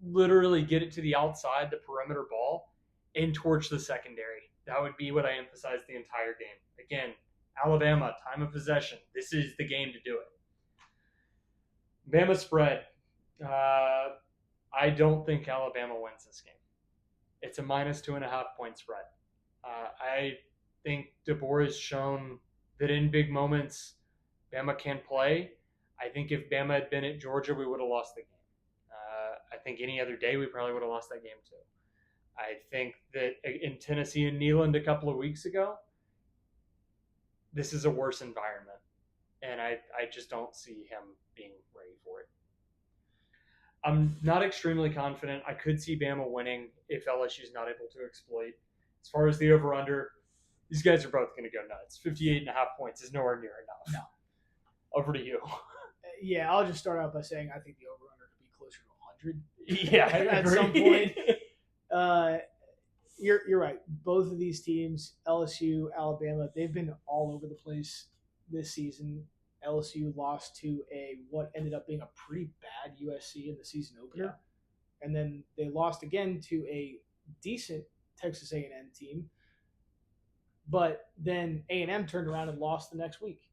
Literally get it to the outside, the perimeter ball, and torch the secondary. That would be what I emphasize the entire game. Again, Alabama, time of possession. This is the game to do it. Bama spread. I don't think Alabama wins this game. It's a minus 2.5 point spread. I think DeBoer has shown that in big moments, Bama can play. I think if Bama had been at Georgia, we would have lost the game. I think any other day, we probably would have lost that game too. I think that in Tennessee and Neyland a couple of weeks ago, this is a worse environment. And I just don't see him being ready for it. I'm not extremely confident. I could see Bama winning if LSU's not able to exploit. As far as the over-under, these guys are both going to go nuts. 58.5 points is nowhere near enough. No. Over to you. Yeah, I'll just start out by saying I think the over-under could be closer to 100. Yeah, at some point. You're right. Both of these teams, LSU, Alabama, they've been all over the place this season. LSU lost to what ended up being a pretty bad USC in the season opener, and then they lost again to a decent Texas A&M team. But then A&M turned around and lost the next week.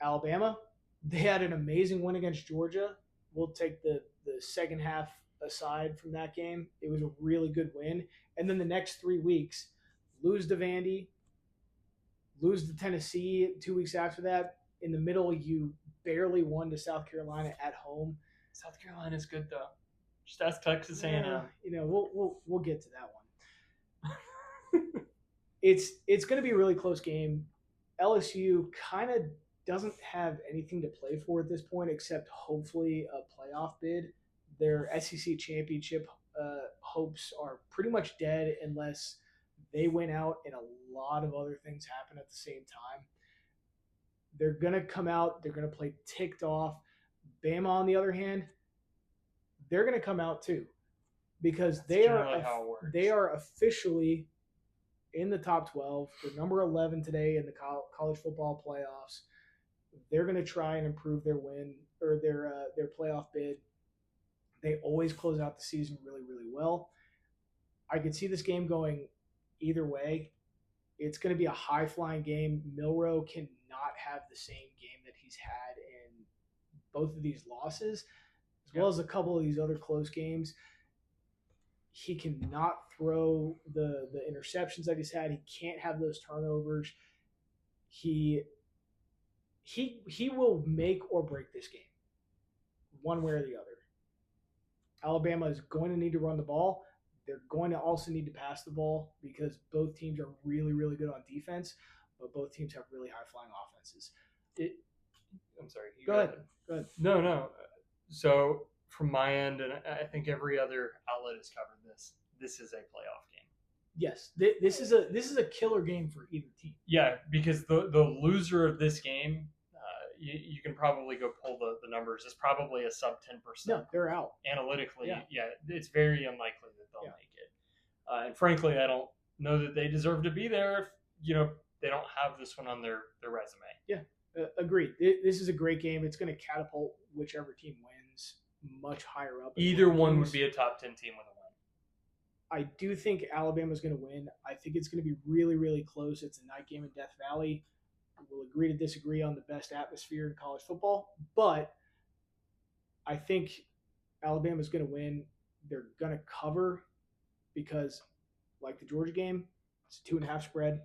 Alabama, they had an amazing win against Georgia. We'll take the second half aside from that game. It was a really good win. And then the next 3 weeks, lose to Vandy, lose to Tennessee 2 weeks after that. In the middle, you barely won to South Carolina at home. South Carolina's good though. Just ask Texas A&M. We'll get to that one. It's going to be a really close game. LSU kind of doesn't have anything to play for at this point except hopefully a playoff bid. Their SEC championship hopes are pretty much dead unless they win out and a lot of other things happen at the same time. They're going to come out. They're going to play ticked off. Bama, on the other hand, they're going to come out too because they are officially in the top 12. They're number 11 today in the college football playoffs. They're going to try and improve their win or their playoff bid. They always close out the season really, really well. I could see this game going either way. It's going to be a high-flying game. Milroe cannot have the same game that he's had in both of these losses, as well as a couple of these other close games. He cannot throw the interceptions that he's had. He can't have those turnovers. He will make or break this game, one way or the other. Alabama is going to need to run the ball. They're going to also need to pass the ball because both teams are really, really good on defense, but both teams have really high-flying offenses. I'm sorry. Go ahead. No. So from my end, and I think every other outlet has covered this, this is a playoff game. Yes, this is a killer game for either team. Yeah, because the loser of this game, you can probably go pull the numbers. It's probably a sub 10%. No, they're out. Analytically, it's very unlikely that they'll make it. And frankly, I don't know that they deserve to be there if they don't have this one on their resume. Yeah, agreed. This is a great game. It's going to catapult whichever team wins much higher up. Either one would be a top 10 team with a win. I do think Alabama's going to win. I think it's going to be really, really close. It's a night game in Death Valley. We'll agree to disagree on the best atmosphere in college football, but I think Alabama's going to win. They're going to cover because, like the Georgia game, it's a 2.5 spread.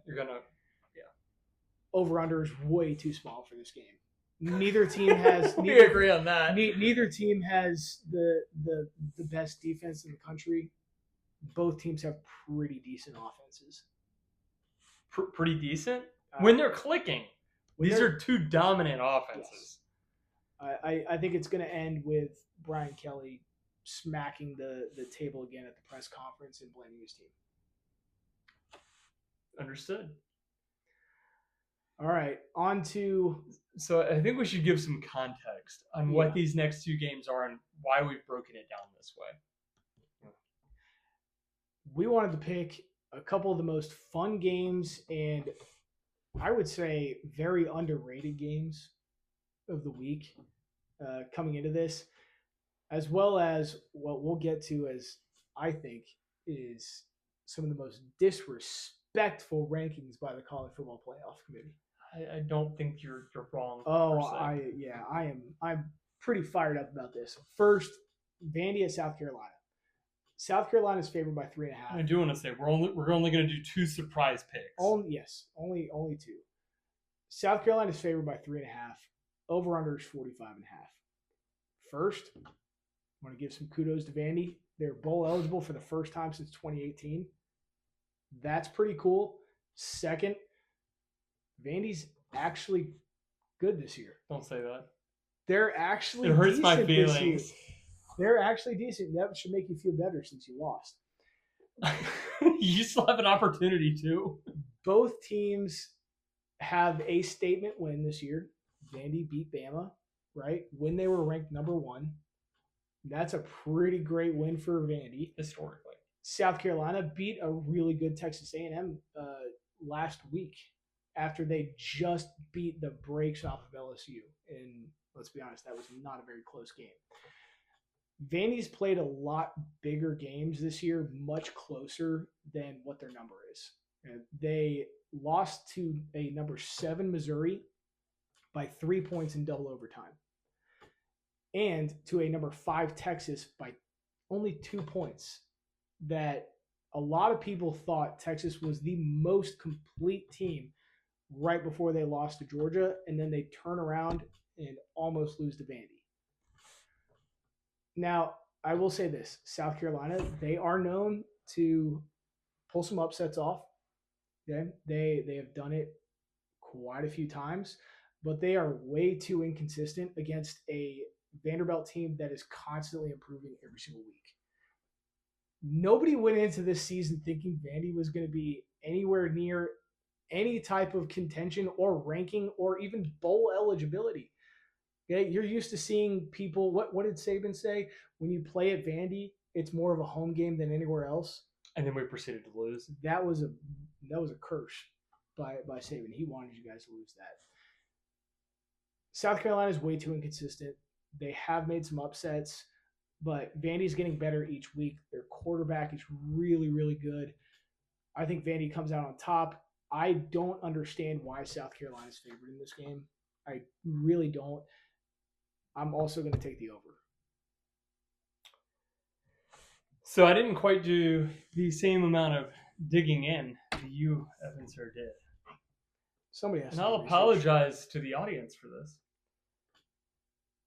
Over-under is way too small for this game. Neither team has. We agree on that. Neither team has the best defense in the country. Both teams have pretty decent offenses. Pretty decent? When they're clicking. These are two dominant offenses. Yes. I think it's going to end with Brian Kelly smacking the table again at the press conference and blaming his team. Understood. All right, on to... So I think we should give some context on what these next two games are and why we've broken it down this way. We wanted to pick a couple of the most fun games and I would say very underrated games of the week coming into this, as well as what we'll get to as I think is some of the most disrespectful rankings by the College Football Playoff Committee. I don't think you're wrong. Oh, I'm pretty fired up about this. First, Vandy at South Carolina. South Carolina is favored by 3.5. I do want to say we're only going to do 2 surprise picks. Only 2. South Carolina is favored by 3.5. Over under is 45.5. First, I want to give some kudos to Vandy. They're bowl eligible for the first time since 2018. That's pretty cool. Second, Vandy's actually good this year. Don't say that. They're actually it hurts decent my this year. feelings. They're actually decent. That should make you feel better since you lost. You still have an opportunity to. Both teams have a statement win this year. Vandy beat Bama, right? When they were ranked number 1. That's a pretty great win for Vandy. Historically. South Carolina beat a really good Texas A&M last week after they just beat the brakes off of LSU. And let's be honest, that was not a very close game. Vandy's played a lot bigger games this year, much closer than what their number is. They lost to a number 7 Missouri by 3 points in double overtime, and to a number 5 Texas by only 2 points. That a lot of people thought Texas was the most complete team right before they lost to Georgia, and then they turn around and almost lose to Vandy. Now, I will say this. South Carolina, they are known to pull some upsets off. Okay? They have done it quite a few times, but they are way too inconsistent against a Vanderbilt team that is constantly improving every single week. Nobody went into this season thinking Vandy was going to be anywhere near any type of contention or ranking or even bowl eligibility. Okay, you're used to seeing people. What did Saban say? When you play at Vandy, it's more of a home game than anywhere else. And then we proceeded to lose. That was a curse by Saban. He wanted you guys to lose that. South Carolina is way too inconsistent. They have made some upsets, but Vandy's getting better each week. Their quarterback is really, really good. I think Vandy comes out on top. I don't understand why South Carolina is favored in this game. I really don't. I'm also going to take the over. So I didn't quite do the same amount of digging in that you, Evan, sir, did. Somebody has and to I'll apologize to the audience for this.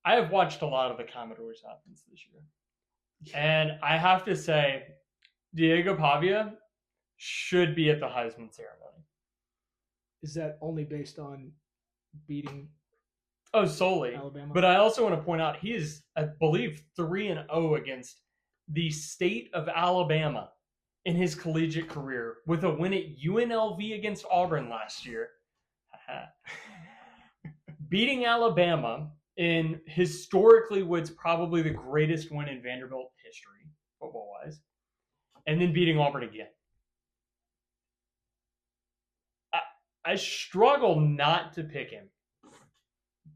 I have watched a lot of the Commodores offense this year. And I have to say, Diego Pavia should be at the Heisman ceremony. Is that only based on beating solely Alabama? But I also want to point out he is, I believe, 3-0 against the state of Alabama in his collegiate career with a win at UNLV against Auburn last year. Beating Alabama in historically what's probably the greatest win in Vanderbilt history, football-wise, and then beating Auburn again. I struggle not to pick him,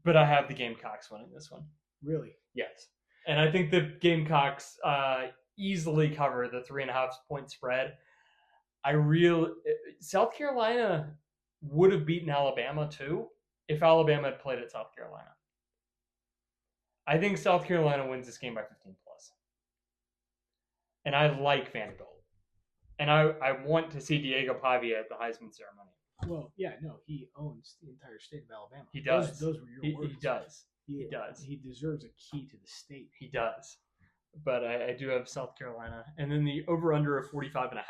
but I have the Gamecocks winning this one. Really? Yes. And I think the Gamecocks easily cover the 3.5-point spread. South Carolina would have beaten Alabama too if Alabama had played at South Carolina. I think South Carolina wins this game by 15 plus. And I like Vanderbilt. And I want to see Diego Pavia at the Heisman ceremony. Well, yeah, no, he owns the entire state of Alabama. He does. Those were your words. He does. He does. He deserves a key to the state. He does. But I do have South Carolina. And then the over-under of 45.5.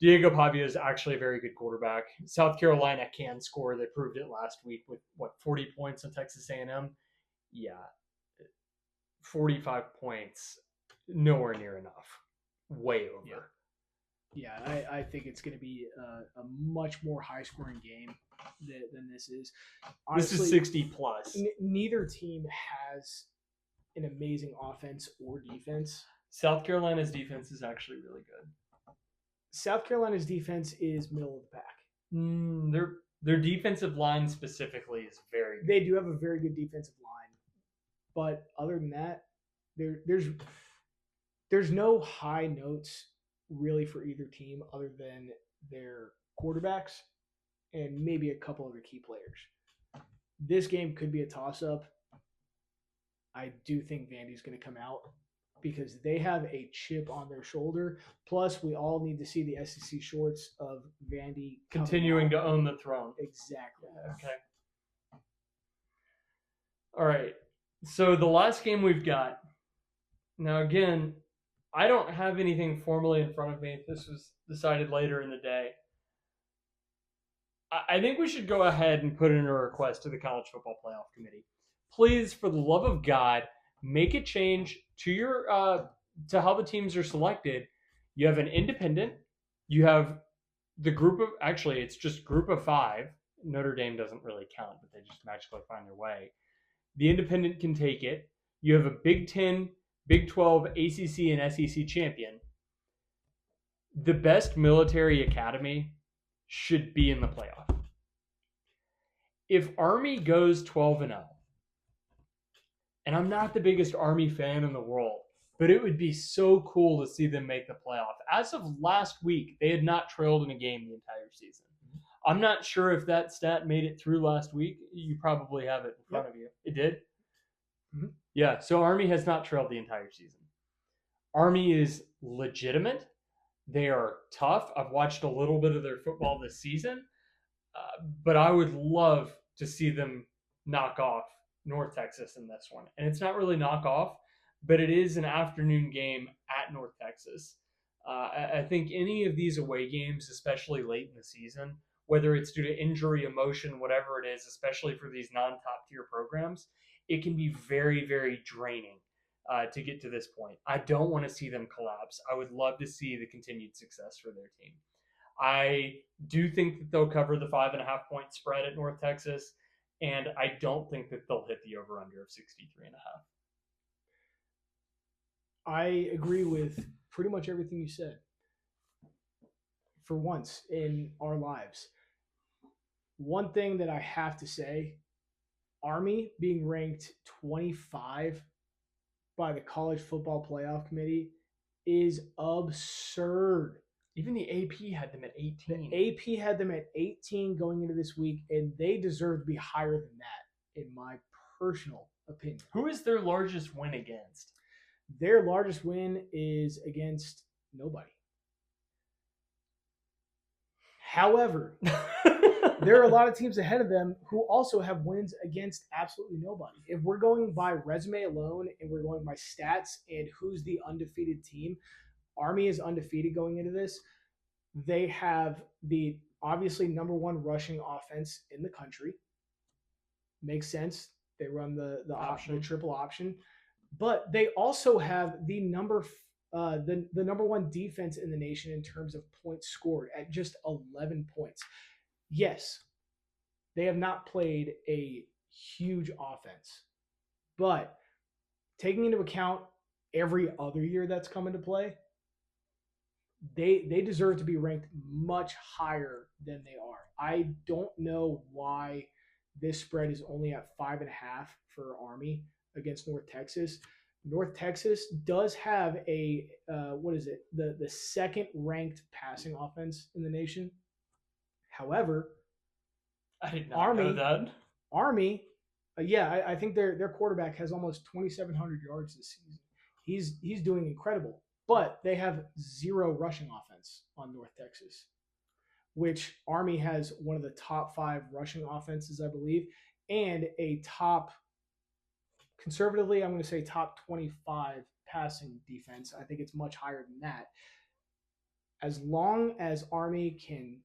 Diego Pavia is actually a very good quarterback. South Carolina can score. They proved it last week with, 40 points on Texas A&M? Yeah. 45 points, nowhere near enough. Way over. Yeah, I think it's going to be a much more high-scoring game than this is. Honestly, this is 60 plus. Neither team has an amazing offense or defense. South Carolina's defense is actually really good. South Carolina's defense is middle of the pack. Their defensive line specifically is very good. They do have a very good defensive line. But other than that, there's no high notes really for either team other than their quarterbacks and maybe a couple other key players. This game could be a toss-up. I do think Vandy's going to come out because they have a chip on their shoulder. Plus, we all need to see the SEC shorts of Vandy continuing to own the throne. Exactly. Okay. All right. So the last game we've got. Now, again, I don't have anything formally in front of me. This was decided later in the day. I think we should go ahead and put in a request to the College Football Playoff Committee. Please, for the love of God, make a change to your to how the teams are selected. You have an independent. You have the group of it's just group of 5. Notre Dame doesn't really count, but they just magically find their way. The independent can take it. You have a Big 10, Big 12, ACC, and SEC champion. The best military academy should be in the playoff. If Army goes 12-0, and I'm not the biggest Army fan in the world, but it would be so cool to see them make the playoff. As of last week, they had not trailed in a game the entire season. I'm not sure if that stat made it through last week. You probably have it in front of you. It did? Mm-hmm. Yeah, so Army has not trailed the entire season. Army is legitimate. They are tough. I've watched a little bit of their football this season, but I would love to see them knock off North Texas in this one. And it's not really knock off, but it is an afternoon game at North Texas. I think any of these away games, especially late in the season, whether it's due to injury, emotion, whatever it is, especially for these non-top tier programs, it can be very, very draining to get to this point. I don't want to see them collapse. I would love to see the continued success for their team. I do think that they'll cover the 5.5 point spread at North Texas, and I don't think that they'll hit the over-under of 63.5. I agree with pretty much everything you said. For once in our lives, one thing that I have to say, Army being ranked 25 by the College Football Playoff Committee is absurd. Even the AP had them at 18. The AP had them at 18 going into this week, and they deserve to be higher than that, in my personal opinion. Who is their largest win against? Their largest win is against nobody. However, there are a lot of teams ahead of them who also have wins against absolutely nobody. If we're going by resume alone and we're going by stats and who's the undefeated team, Army is undefeated going into this. They have the obviously number 1 rushing offense in the country. Makes sense. They run the triple option. But they also have the number 1 defense in the nation in terms of points scored at just 11 points. Yes, they have not played a huge offense, but taking into account every other year that's come into play, they deserve to be ranked much higher than they are. I don't know why this spread is only at 5.5 for Army against North Texas. North Texas does have a the second ranked passing offense in the nation. However, I did not know that. Army, I think their quarterback has almost 2,700 yards this season. He's doing incredible, but they have 0 rushing offense on North Texas, which Army has one of the top 5 rushing offenses, I believe, and a top, conservatively, I'm going to say top 25 passing defense. I think it's much higher than that. As long as Army can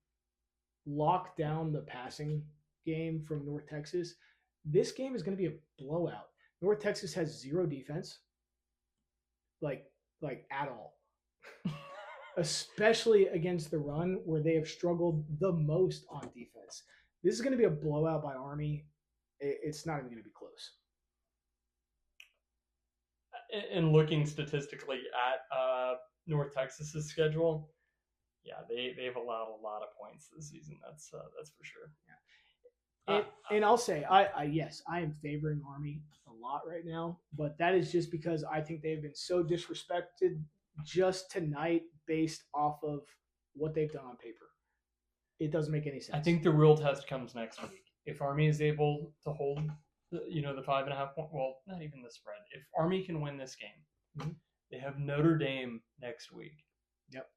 lock down the passing game from North Texas, this game is going to be a blowout. North Texas has 0 defense, like at all, especially against the run where they have struggled the most on defense. This is going to be a blowout by Army. It's not even going to be close. And looking statistically at North Texas's schedule, yeah, they've allowed a lot of points this season. That's for sure. Yeah. And I'll say, yes, I am favoring Army a lot right now, but that is just because I think they've been so disrespected just tonight based off of what they've done on paper. It doesn't make any sense. I think the real test comes next week. If Army is able to hold, the 5.5 point, well, not even the spread. If Army can win this game, they have Notre Dame next week. Yep.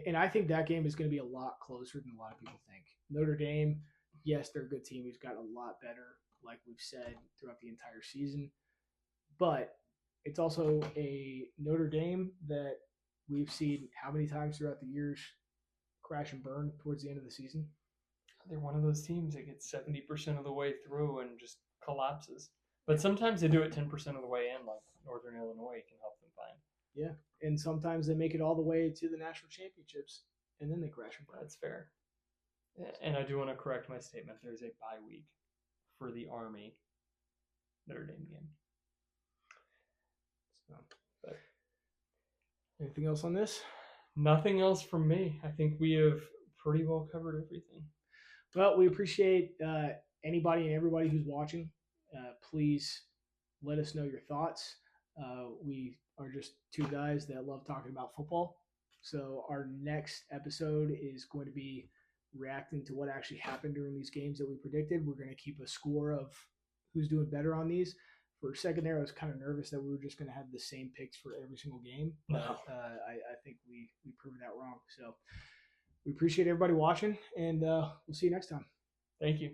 And I think that game is going to be a lot closer than a lot of people think. Notre Dame, yes, they're a good team. He's got a lot better, like we've said, throughout the entire season. But it's also a Notre Dame that we've seen how many times throughout the years crash and burn towards the end of the season. They're one of those teams that gets 70% of the way through and just collapses. But sometimes they do it 10% of the way in, like Northern Illinois can help them find. Yeah, and sometimes they make it all the way to the national championships, and then they crash and burn. That's fair. And I do want to correct my statement. There's a bye week for the Army Notre Dame game. So, but anything else on this? Nothing else from me. I think we have pretty well covered everything. Well, we appreciate anybody and everybody who's watching. Please let us know your thoughts. We are just two guys that love talking about football. So our next episode is going to be reacting to what actually happened during these games that we predicted. We're going to keep a score of who's doing better on these. For a second there, I was kind of nervous that we were just going to have the same picks for every single game. But I think we proved that wrong. So we appreciate everybody watching, and we'll see you next time. Thank you.